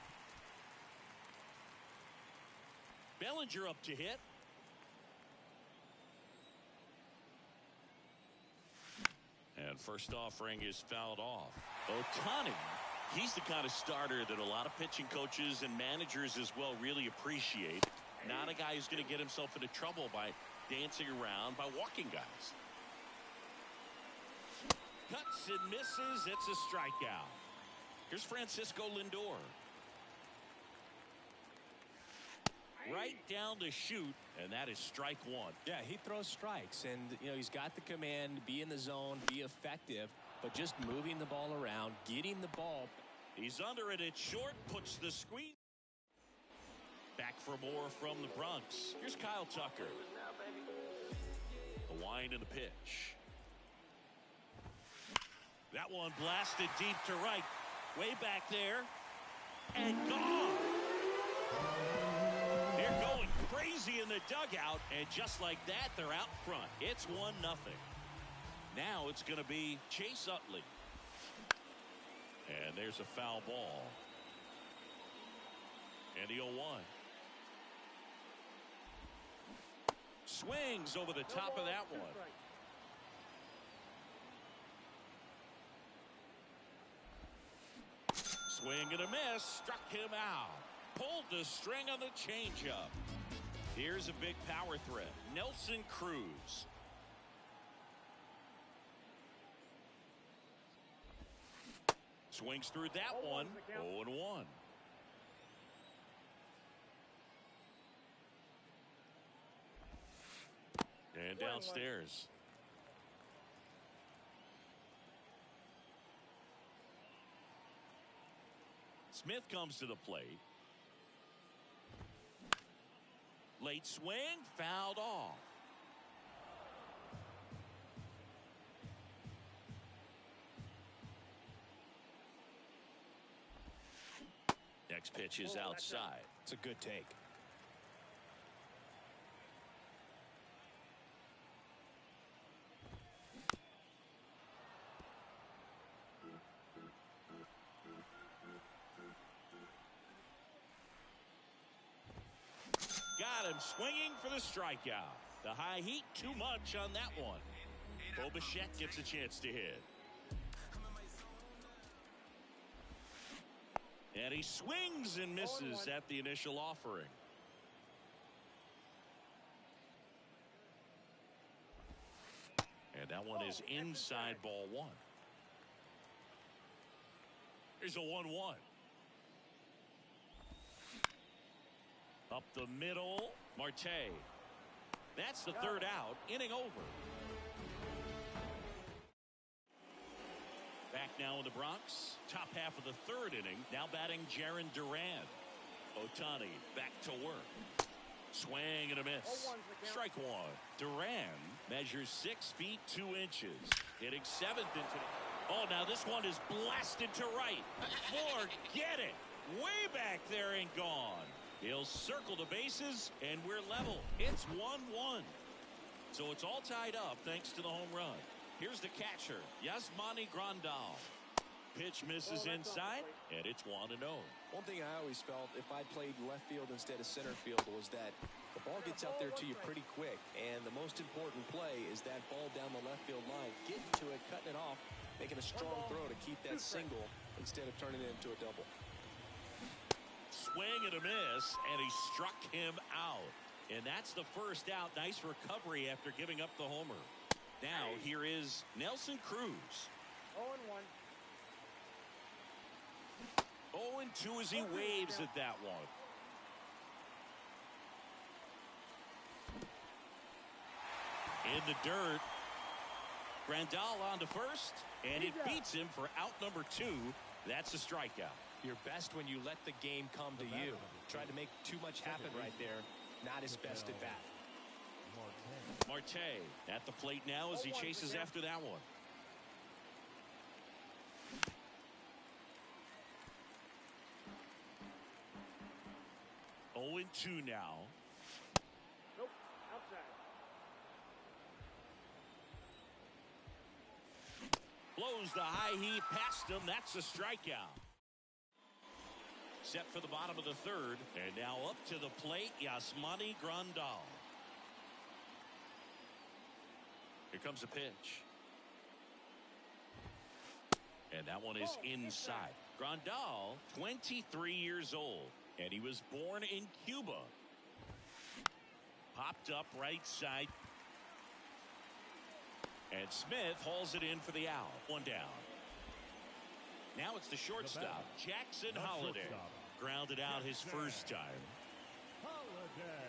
Speaker 2: Bellinger up to hit. And first offering is fouled off. Ohtani. He's the kind of starter that a lot of pitching coaches and managers as well really appreciate. Not a guy who's going to get himself into trouble by dancing around, by walking guys. Cuts and misses. It's a strikeout. Here's Francisco Lindor. Right down the chute, and that is strike 1.
Speaker 1: Yeah, he throws strikes, and you know he's got the command, be in the zone, be effective. But just moving the ball around, getting the ball.
Speaker 2: He's under it. It's short. Puts the squeeze. Back for more from the Bronx. Here's Kyle Tucker. The wind and the pitch. That one blasted deep to right. Way back there. And gone. They're going crazy in the dugout. And just like that, they're out front. It's 1-0. Now it's going to be Chase Utley. And there's a foul ball. And the 0-1. Swings over the top of that one. Swing and a miss. Struck him out. Pulled the string on the changeup. Here's a big power threat. Nelson Cruz. Swings through that one. 0-1. And downstairs. Smith comes to the plate. Late swing, fouled off. Next pitch is outside.
Speaker 1: It's a good take.
Speaker 2: Got him swinging for the strikeout. The high heat, too much on that one. Bo Bichette gets a chance to hit. And he swings and misses at the initial offering. That one is inside ball one. Here's a 1-1. Up the middle, Marte. That's the third out, inning over. Back now in the Bronx, top half of the third inning, now batting Jarren Duran. Ohtani back to work. Swing and a miss. Strike one. Duran measures 6 feet 2 inches. Hitting 7th into the... Oh, now this one is blasted to right. Forget it. Way back there and gone. He'll circle the bases, and we're level. It's 1-1. So it's all tied up thanks to the home run. Here's the catcher, Yasmani Grandal. Pitch misses inside, and it's 1-0.
Speaker 1: One thing I always felt if I played left field instead of center field was that the ball gets out there to you pretty quick, and the most important play is that ball down the left field line, getting to it, cutting it off, making a strong throw to keep that single instead of turning it into a double.
Speaker 2: Swing and a miss, and he struck him out. And that's the first out. Nice recovery after giving up the homer. Now here is Nelson Cruz.
Speaker 3: 0-1.
Speaker 2: 0-2 as he waves at that one. In the dirt. Grandal on to first, and it beats him for out number 2. That's a strikeout.
Speaker 1: You're best when you let the game come to you. Try to make too much happen right there. Not his best at bat.
Speaker 2: Marte at the plate now as he chases after that one. Oh, 0-2 now.
Speaker 3: Nope, outside.
Speaker 2: Blows the high heat past him. That's a strikeout. Set for the bottom of the third, and now up to the plate, Yasmani Grandal. Here comes a pitch. And that one is inside. Grandal, 23 years old, and he was born in Cuba. Popped up right side. And Smith hauls it in for the out. One down. Now it's the shortstop, Jackson Holliday. Grounded out his first time.
Speaker 4: Holiday.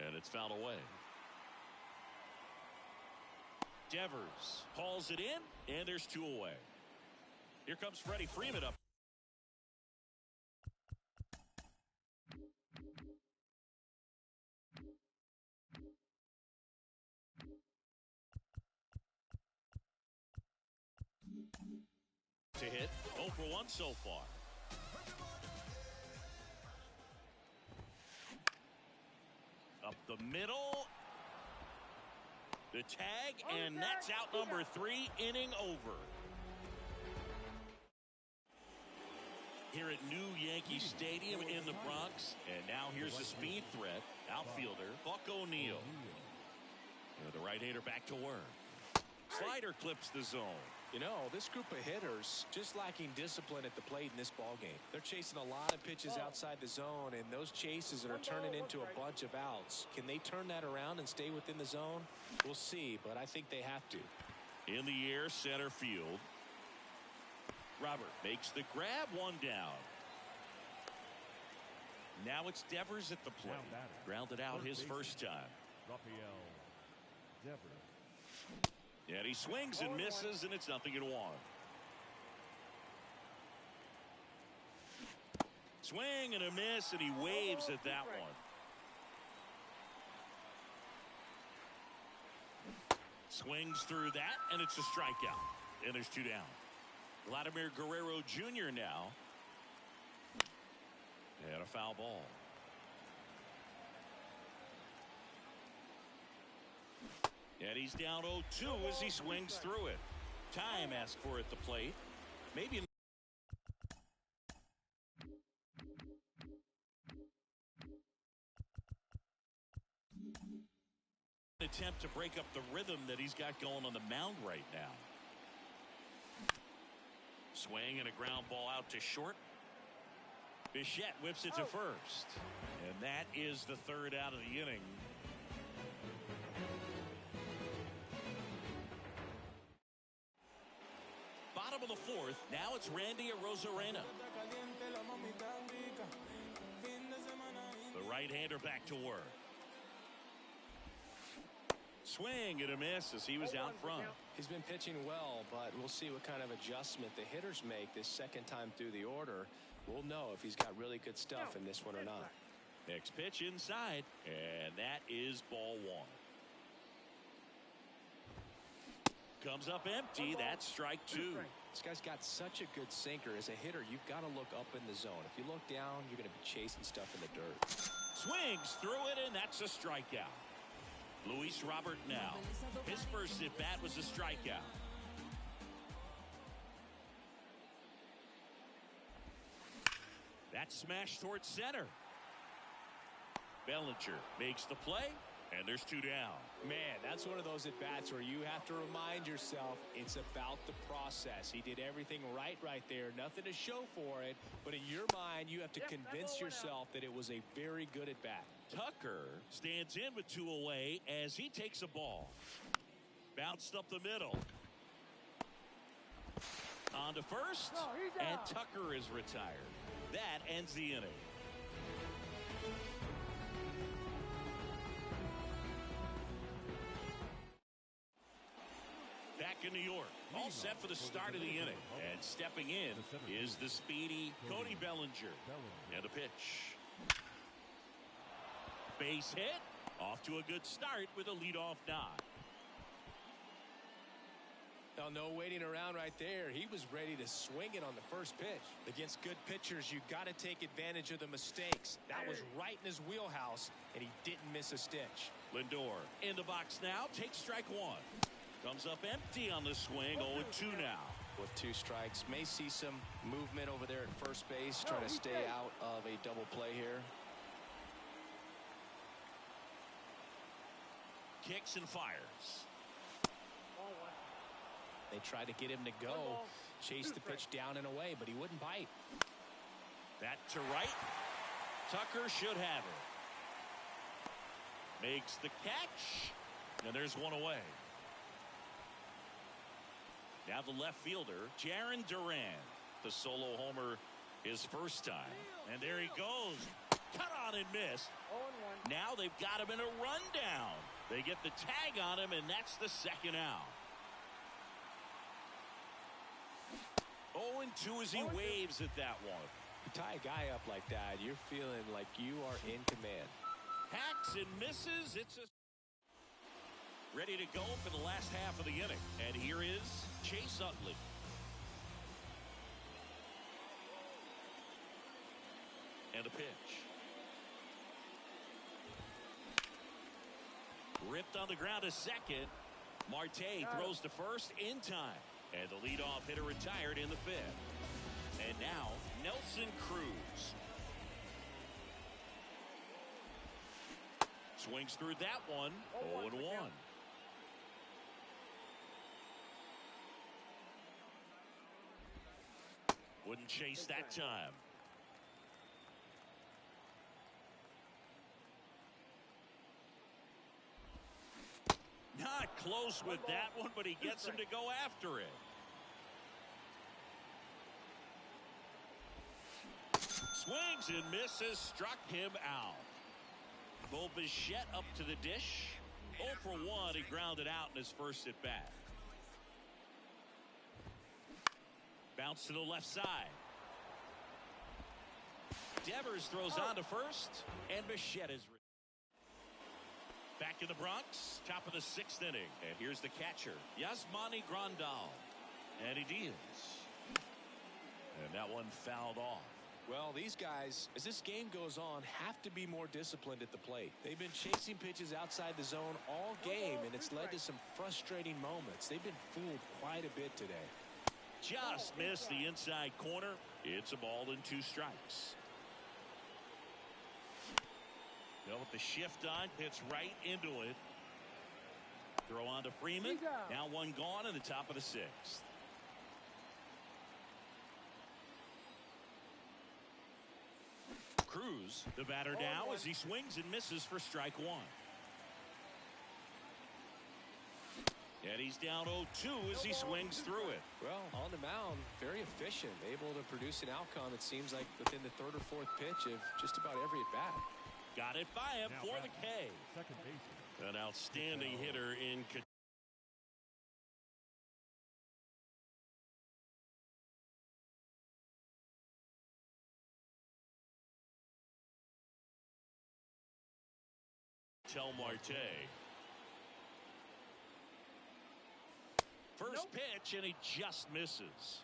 Speaker 2: And it's fouled away. Devers hauls it in, and there's 2 away. Here comes Freddie Freeman up. To hit, 0 for 1 so far. Up the middle. The tag, and that's out number 3, inning over. Here at New Yankee Stadium in the Bronx, and now here's the speed threat, outfielder Buck O'Neil. The right-hander back to work. Slider clips the zone.
Speaker 1: You know, this group of hitters just lacking discipline at the plate in this ballgame. They're chasing a lot of pitches outside the zone, and those chases are turning into a bunch of outs. Can they turn that around and stay within the zone? We'll see, but I think they have to.
Speaker 2: In the air, center field. Robert makes the grab, 1 down. Now it's Devers at the plate. Grounded out his first time.
Speaker 4: Rafael Devers.
Speaker 2: And he swings and misses, and it's 0-1. Swing and a miss, and he waves at that one. Swings through that, and it's a strikeout. And there's 2 down. Vladimir Guerrero Jr. now. And a foul ball. And he's down 0-2 as he swings through it. Time asked for at the plate. Maybe an attempt to break up the rhythm that he's got going on the mound right now. Swing and a ground ball out to short. Bichette whips it to first. And that is the third out of the inning. Bottom of the fourth. Now it's Randy Arozarena. The right-hander back to work. Swing and a miss as he was out front.
Speaker 1: He's been pitching well, but we'll see what kind of adjustment the hitters make this second time through the order. We'll know if he's got really good stuff in this one or not.
Speaker 2: Next pitch inside, and that is ball one. Comes up empty. That's strike two.
Speaker 1: This guy's got such a good sinker. As a hitter, you've got to look up in the zone. If you look down, you're going to be chasing stuff in the dirt.
Speaker 2: Swings through it, and that's a strikeout. Luis Robert now. His first at-bat was a strikeout. That's smashed towards center. Bellinger makes the play, and there's two down.
Speaker 1: Man, that's one of those at-bats where you have to remind yourself it's about the process. He did everything right there. Nothing to show for it. But in your mind, you have to convince yourself that it was a very good at-bat.
Speaker 2: Tucker stands in with two away as he takes a ball. Bounced up the middle. On to first, and Tucker is retired. That ends the inning. Back in New York, all set for the start of the inning. And stepping in is the speedy Cody Bellinger. And a pitch. Base hit. Off to a good start with a leadoff nod.
Speaker 1: Now, no waiting around right there. He was ready to swing it on the first pitch. Against good pitchers, you got to take advantage of the mistakes. That was right in his wheelhouse, and he didn't miss a stitch.
Speaker 2: Lindor in the box now. Takes strike one. Comes up empty on the swing. 0-2 now.
Speaker 1: With two strikes, may see some movement over there at first base, trying to stay out of a double play here.
Speaker 2: Kicks and fires.
Speaker 1: They tried to get him to go, chase the pitch down and away, but he wouldn't bite.
Speaker 2: That to right. Tucker should have it. Makes the catch, and there's one away. Now the left fielder, Jarren Duran. The solo homer his first time. And there he goes. Cut on and missed. Now they've got him in a rundown. They get the tag on him, and that's the second out. 0-2 as he waves at that one.
Speaker 1: You tie a guy up like that, you're feeling like you are in command.
Speaker 2: Hacks and misses. It's a ready to go for the last half of the inning. And here is Chase Utley. And a pitch. Ripped on the ground to second. Marte throws to first in time. And the leadoff hitter retired in the fifth. And now Nelson Cruz. Swings through that one. 0-1. Wouldn't chase that time. Not close with that one, but he gets him to go after it. Swings and misses, struck him out. Bo Bichette up to the dish. 0 for 1, he grounded out in his first at bat. Bounce to the left side. Devers throws on to first, and Bichette is back in the Bronx, top of the sixth inning. And here's the catcher, Yasmani Grandal. And he deals. And that one fouled off.
Speaker 1: Well, these guys, as this game goes on, have to be more disciplined at the plate. They've been chasing pitches outside the zone all game, and it's led to some frustrating moments. They've been fooled quite a bit today.
Speaker 2: Just missed the inside corner. It's a ball and 2 strikes. Now with the shift on, hits right into it. Throw on to Freeman. Now one gone in the top of the sixth. 2s. The batter now as he swings and misses for strike one. And he's down 0-2 as he swings through it.
Speaker 1: Well, on the mound, very efficient, able to produce an outcome, it seems like, within the third or fourth pitch of just about every at-bat.
Speaker 2: Got it by him for the K.
Speaker 4: Second baseman.
Speaker 2: An outstanding hitter in Marte. First pitch, and he just misses.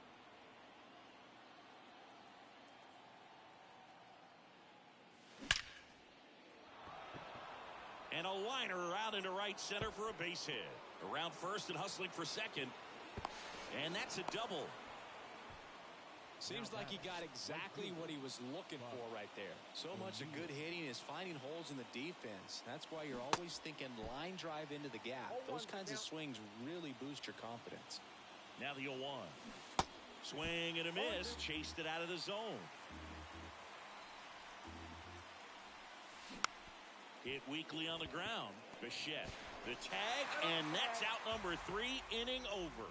Speaker 2: And a liner out into right center for a base hit. Around first and hustling for second. And that's a double.
Speaker 1: Seems like he got exactly what he was looking for right there. So much of good hitting is finding holes in the defense. That's why you're always thinking line drive into the gap. Those kinds of swings really boost your confidence.
Speaker 2: Now the 0-1. Swing and a miss. Chased it out of the zone. Hit weakly on the ground. Bichette. The tag, and that's out number 3, inning over.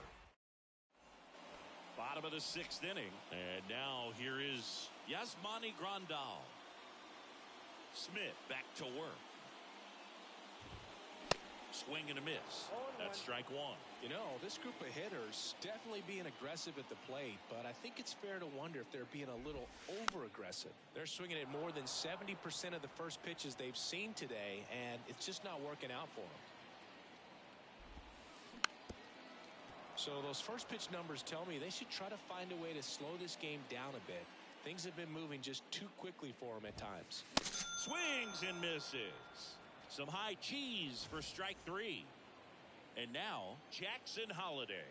Speaker 2: Bottom of the 6th inning. And now here is Yasmani Grandal. Smith back to work. Swing and a miss. That's strike one.
Speaker 1: You know, this group of hitters definitely being aggressive at the plate, but I think it's fair to wonder if they're being a little over-aggressive. They're swinging at more than 70% of the first pitches they've seen today, and it's just not working out for them. So those first pitch numbers tell me they should try to find a way to slow this game down a bit. Things have been moving just too quickly for them at times.
Speaker 2: Swings and misses. Some high cheese for strike 3. And now Jackson Holiday.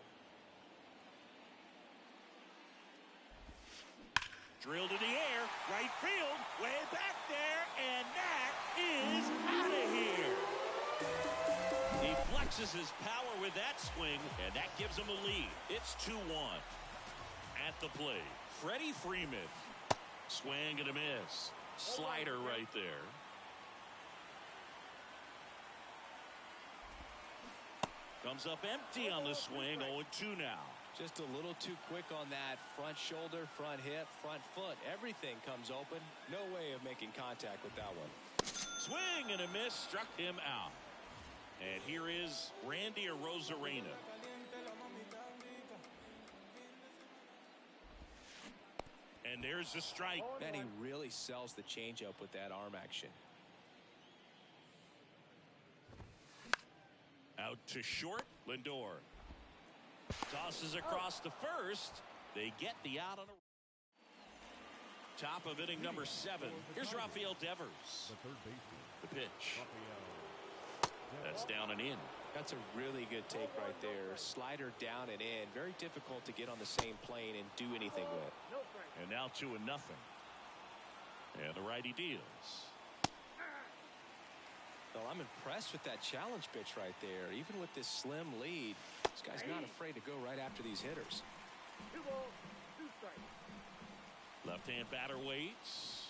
Speaker 2: Drilled in the air, right field, way back there, and that is out of here. He flexes his power with that swing, and that gives him a lead. It's 2-1. At the plate, Freddie Freeman. Swing and a miss. Slider right there. Comes up empty on the swing. 0-2 now.
Speaker 1: Just a little too quick on that front shoulder, front hip, front foot. Everything comes open. No way of making contact with that one.
Speaker 2: Swing and a miss. Struck him out. And here is Randy Arozarena. And there's the strike.
Speaker 1: Man, he really sells the changeup with that arm action.
Speaker 2: Out to short, Lindor. Tosses across the first. They get the out on a top of inning number 7. Here's Rafael Devers.
Speaker 4: The third baseman.
Speaker 2: The pitch.
Speaker 4: Rafael.
Speaker 2: That's down and in.
Speaker 1: That's a really good take right there. Slider down and in. Very difficult to get on the same plane and do anything with.
Speaker 2: And now 2-0. And the righty deals.
Speaker 1: Well, I'm impressed with that challenge pitch right there. Even with this slim lead, this guy's not afraid to go right after these hitters.
Speaker 3: 2 balls, 2 strikes.
Speaker 2: Left-hand batter waits.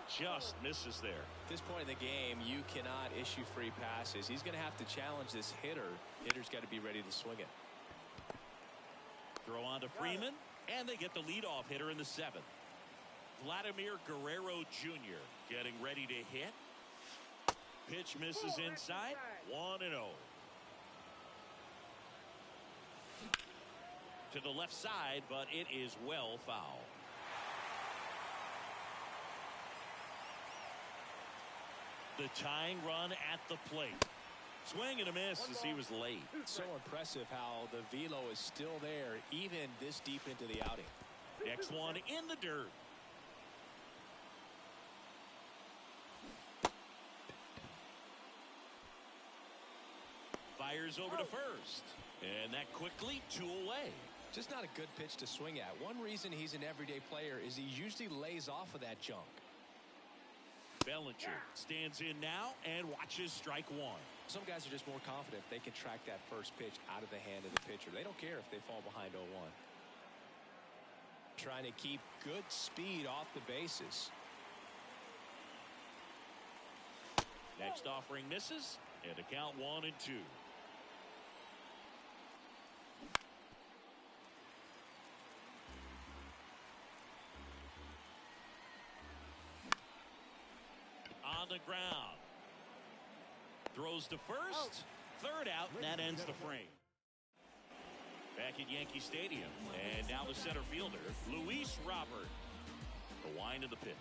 Speaker 2: Just misses there.
Speaker 1: At this point in the game, you cannot issue free passes. He's going to have to challenge this hitter. Hitter's got to be ready to swing it.
Speaker 2: Throw on to Freeman, and they get the leadoff hitter in the 7th. Vladimir Guerrero Jr. getting ready to hit. Pitch misses inside. 1-0. To the left side, but it is well foul. The tying run at the plate. Swing and a miss as he was late.
Speaker 1: So impressive how the velo is still there even this deep into the outing.
Speaker 2: Next one in the dirt. Fires over to first. And that quickly 2 away.
Speaker 1: Just not a good pitch to swing at. One reason he's an everyday player is he usually lays off of that junk.
Speaker 2: Bellinger stands in now and watches strike 1.
Speaker 1: Some guys are just more confident they can track that first pitch out of the hand of the pitcher. They don't care if they fall behind 0-1. Trying to keep good speed off the bases.
Speaker 2: Next offering misses, and the count 1-2. On the ground. Throws to first. Third out, and that ends the frame. Back at Yankee Stadium, and now the center fielder, Luis Robert. The wind of the pitch.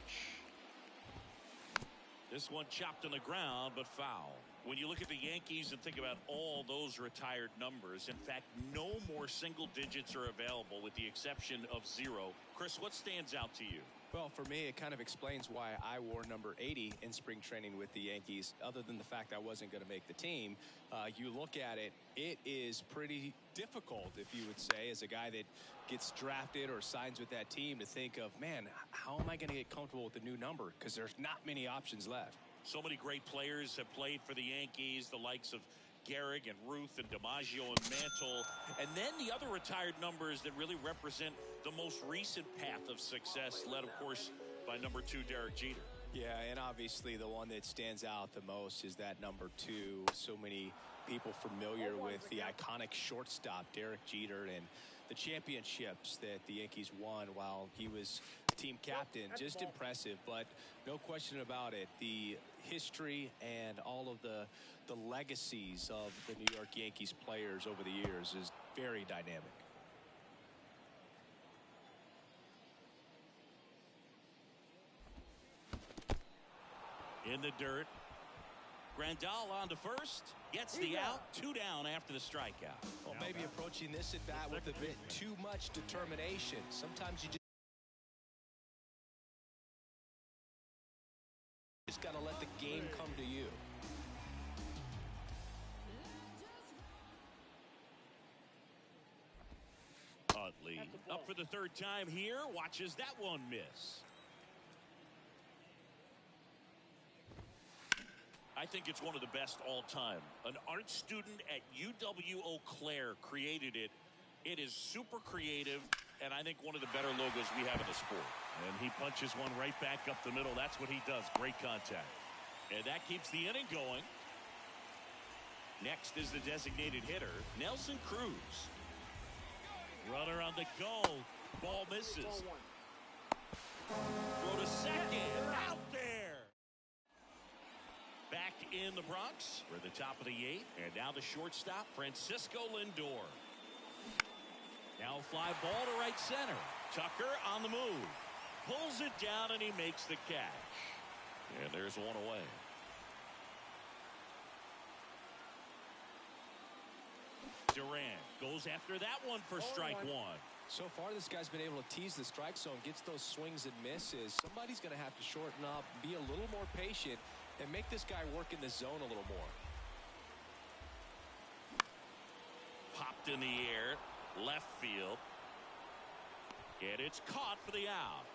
Speaker 2: This one chopped on the ground, but foul. When you look at the Yankees and think about all those retired numbers, in fact, no more single digits are available with the exception of 0. Chris, what stands out to you?
Speaker 1: Well, for me, it kind of explains why I wore number 80 in spring training with the Yankees. Other than the fact I wasn't going to make the team, you look at it, it is pretty difficult, if you would say, as a guy that gets drafted or signs with that team, to think of, man, how am I going to get comfortable with the new number? Because there's not many options left.
Speaker 2: So many great players have played for the Yankees, the likes of Gehrig and Ruth and DiMaggio and Mantle. And then the other retired numbers that really represent the most recent path of success, led, of course, by number 2, Derek Jeter.
Speaker 1: Yeah, and obviously the one that stands out the most is that number 2. So many people familiar with the iconic shortstop, Derek Jeter, and the championships that the Yankees won while he was team captain. Just impressive, but no question about it. The history and all of the legacies of the New York Yankees players over the years is very dynamic.
Speaker 2: In the dirt. Grandal on to first. Gets the out. 2 down after the strikeout.
Speaker 1: Well, maybe approaching this at bat with a bit too much determination. Sometimes you just got to let the game come to you.
Speaker 2: Utley up for the 3rd time here. Watches that one miss. I think it's one of the best all time. An art student at UW-Eau Claire created it. It is super creative, and I think one of the better logos we have in the sport. And he punches one right back up the middle. That's what he does. Great contact. And that keeps the inning going. Next is the designated hitter, Nelson Cruz. Runner on the go. Ball misses. Throw to second. Out there. Back in the Bronx. We're at the top of the 8th. And now the shortstop, Francisco Lindor. Now a fly ball to right center. Tucker on the move. Pulls it down and he makes the catch. And there's one away. Durant goes after that one for strike 1.
Speaker 1: So far, this guy's been able to tease the strike zone, gets those swings and misses. Somebody's going to have to shorten up, be a little more patient, and make this guy work in the zone a little more.
Speaker 2: Popped in the air, left field. And it's caught for the out.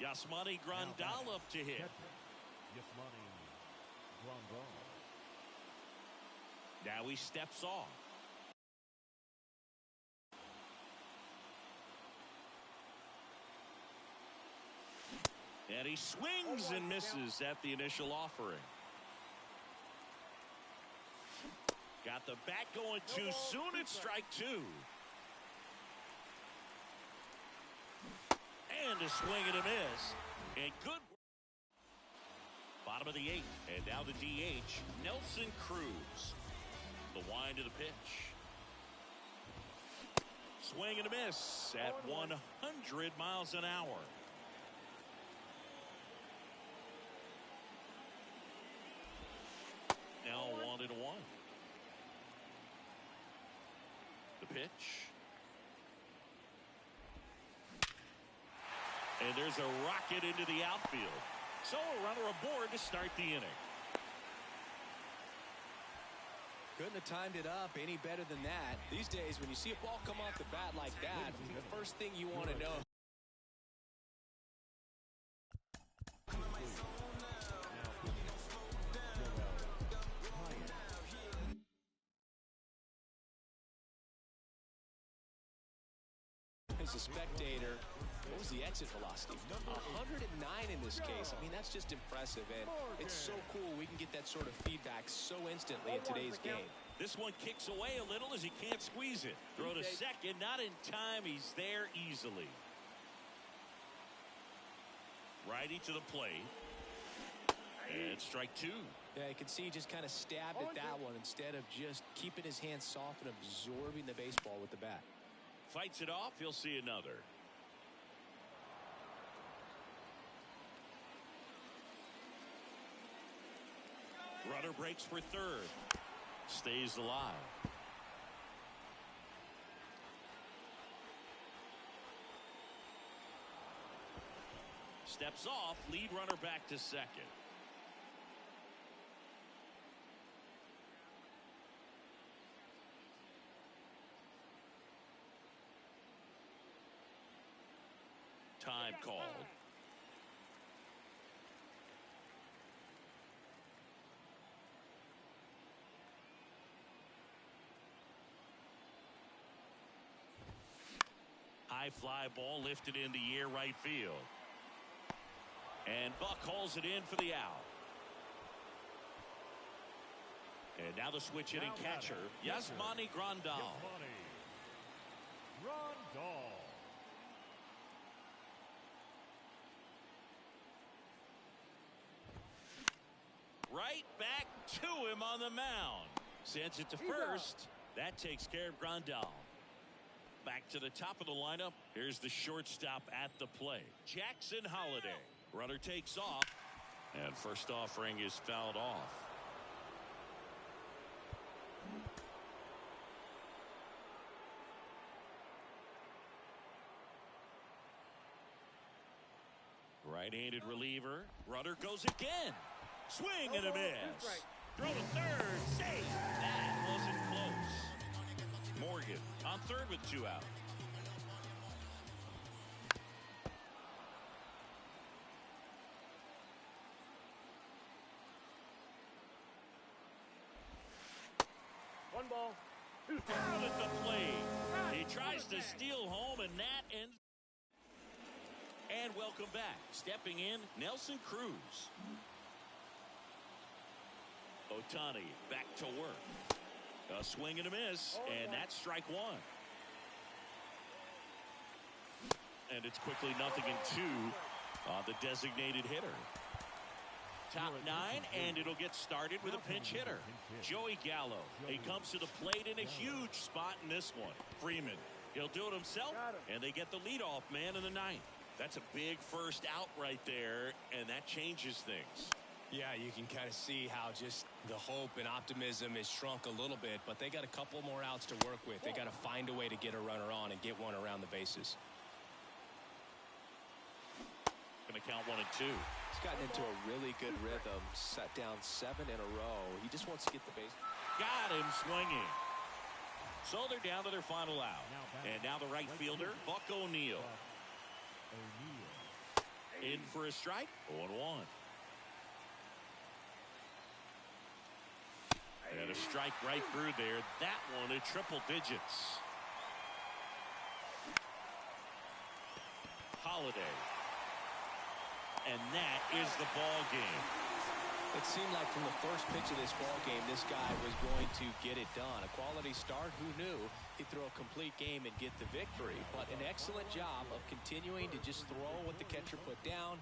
Speaker 2: Yasmani Grandal up to hit.
Speaker 4: Yasmani Grandal.
Speaker 2: Now he steps off. And he swings and misses at the initial offering. Got the bat going too soon. It's strike 2. And a swing and a miss. And good. Bottom of the 8th. And now the DH, Nelson Cruz. The wind of the pitch. Swing and a miss at 100 miles an hour. Now 1-1. The pitch. And there's a rocket into the outfield. So a runner aboard to start the inning.
Speaker 1: Couldn't have timed it up any better than that. These days, when you see a ball come off the bat like that, the first thing you want to know as a spectator, What was the exit velocity? 109 in this case. I mean, that's just impressive, and it's so cool we can get that sort of feedback so instantly in today's game.
Speaker 2: This one kicks away a little as he can't squeeze it. Throw to second, not in time. He's there easily. Righty to the plate. And strike two.
Speaker 1: Yeah, you can see he just kind of stabbed at that one instead of just keeping his hands soft and absorbing the baseball with the bat.
Speaker 2: Fights it off. He'll see another. Runner breaks for third. Stays alive. Steps off. Lead runner back to second. Time called. High fly ball lifted in the air right field. And Buck hauls it in for the out. And now the switch hitting catcher, Yasmani Grandal.
Speaker 4: Grandal.
Speaker 2: Right back to him on the mound. Sends it to first. That takes care of Grandal. Back to the top of the lineup. Here's the shortstop at the plate, Jackson Holliday. Runner takes off. And first offering is fouled off. Right-handed reliever. Runner goes again. Swing and a miss. Throw to third. Safe. That wasn't close. Morgan on third with two out.
Speaker 3: One ball.
Speaker 2: Down at the plate. He tries to steal home, and that ends. And welcome back. Stepping in, Nelson Cruz. Ohtani back to work. A swing and a miss, and that's strike one. And it's quickly 0-2 on the designated hitter. Top nine, and it'll get started with a pinch hitter. Joey Gallo. He comes to the plate in a huge spot in this one. Freeman. He'll do it himself, and they get the leadoff man in the ninth. That's a big first out right there, and that changes things.
Speaker 1: Yeah, you can kind of see how just the hope and optimism is shrunk a little bit, but they got a couple more outs to work with. They got to find a way to get a runner on and get one around the bases.
Speaker 2: Going to count 1 and 2.
Speaker 1: He's gotten into a really good rhythm, set down 7 in a row. He just wants to get the base.
Speaker 2: Got him swinging. So they're down to their final out. And now the right fielder, Buck O'Neil. In for a strike, 0-1. And a strike right through there. That one at triple digits. Holliday. And that is the ball game.
Speaker 1: It seemed like from the first pitch of this ball game, this guy was going to get it done. A quality start. Who knew he'd throw a complete game and get the victory? But an excellent job of continuing to just throw what the catcher put down.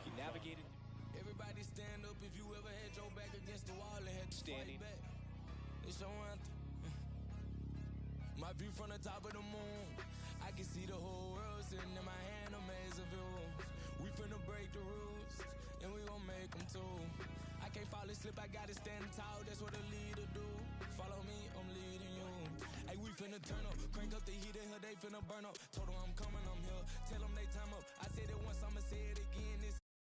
Speaker 1: He navigated.
Speaker 5: Everybody stand up if you ever had your back against the wall and had to
Speaker 1: Standing.
Speaker 5: fight back. It's your anthem. My view from the top of the moon. I can see the whole world sitting in my hand, a maze of views. We finna break the rules, and we gon' make them too. I can't fall asleep, I gotta stand tall, that's what a leader do. Follow me, I'm leading you. Hey, we finna turn up, crank up the heat in here, they finna burn up. Told them I'm coming, I'm here, tell them they time up. I said it once, I'ma say it again, this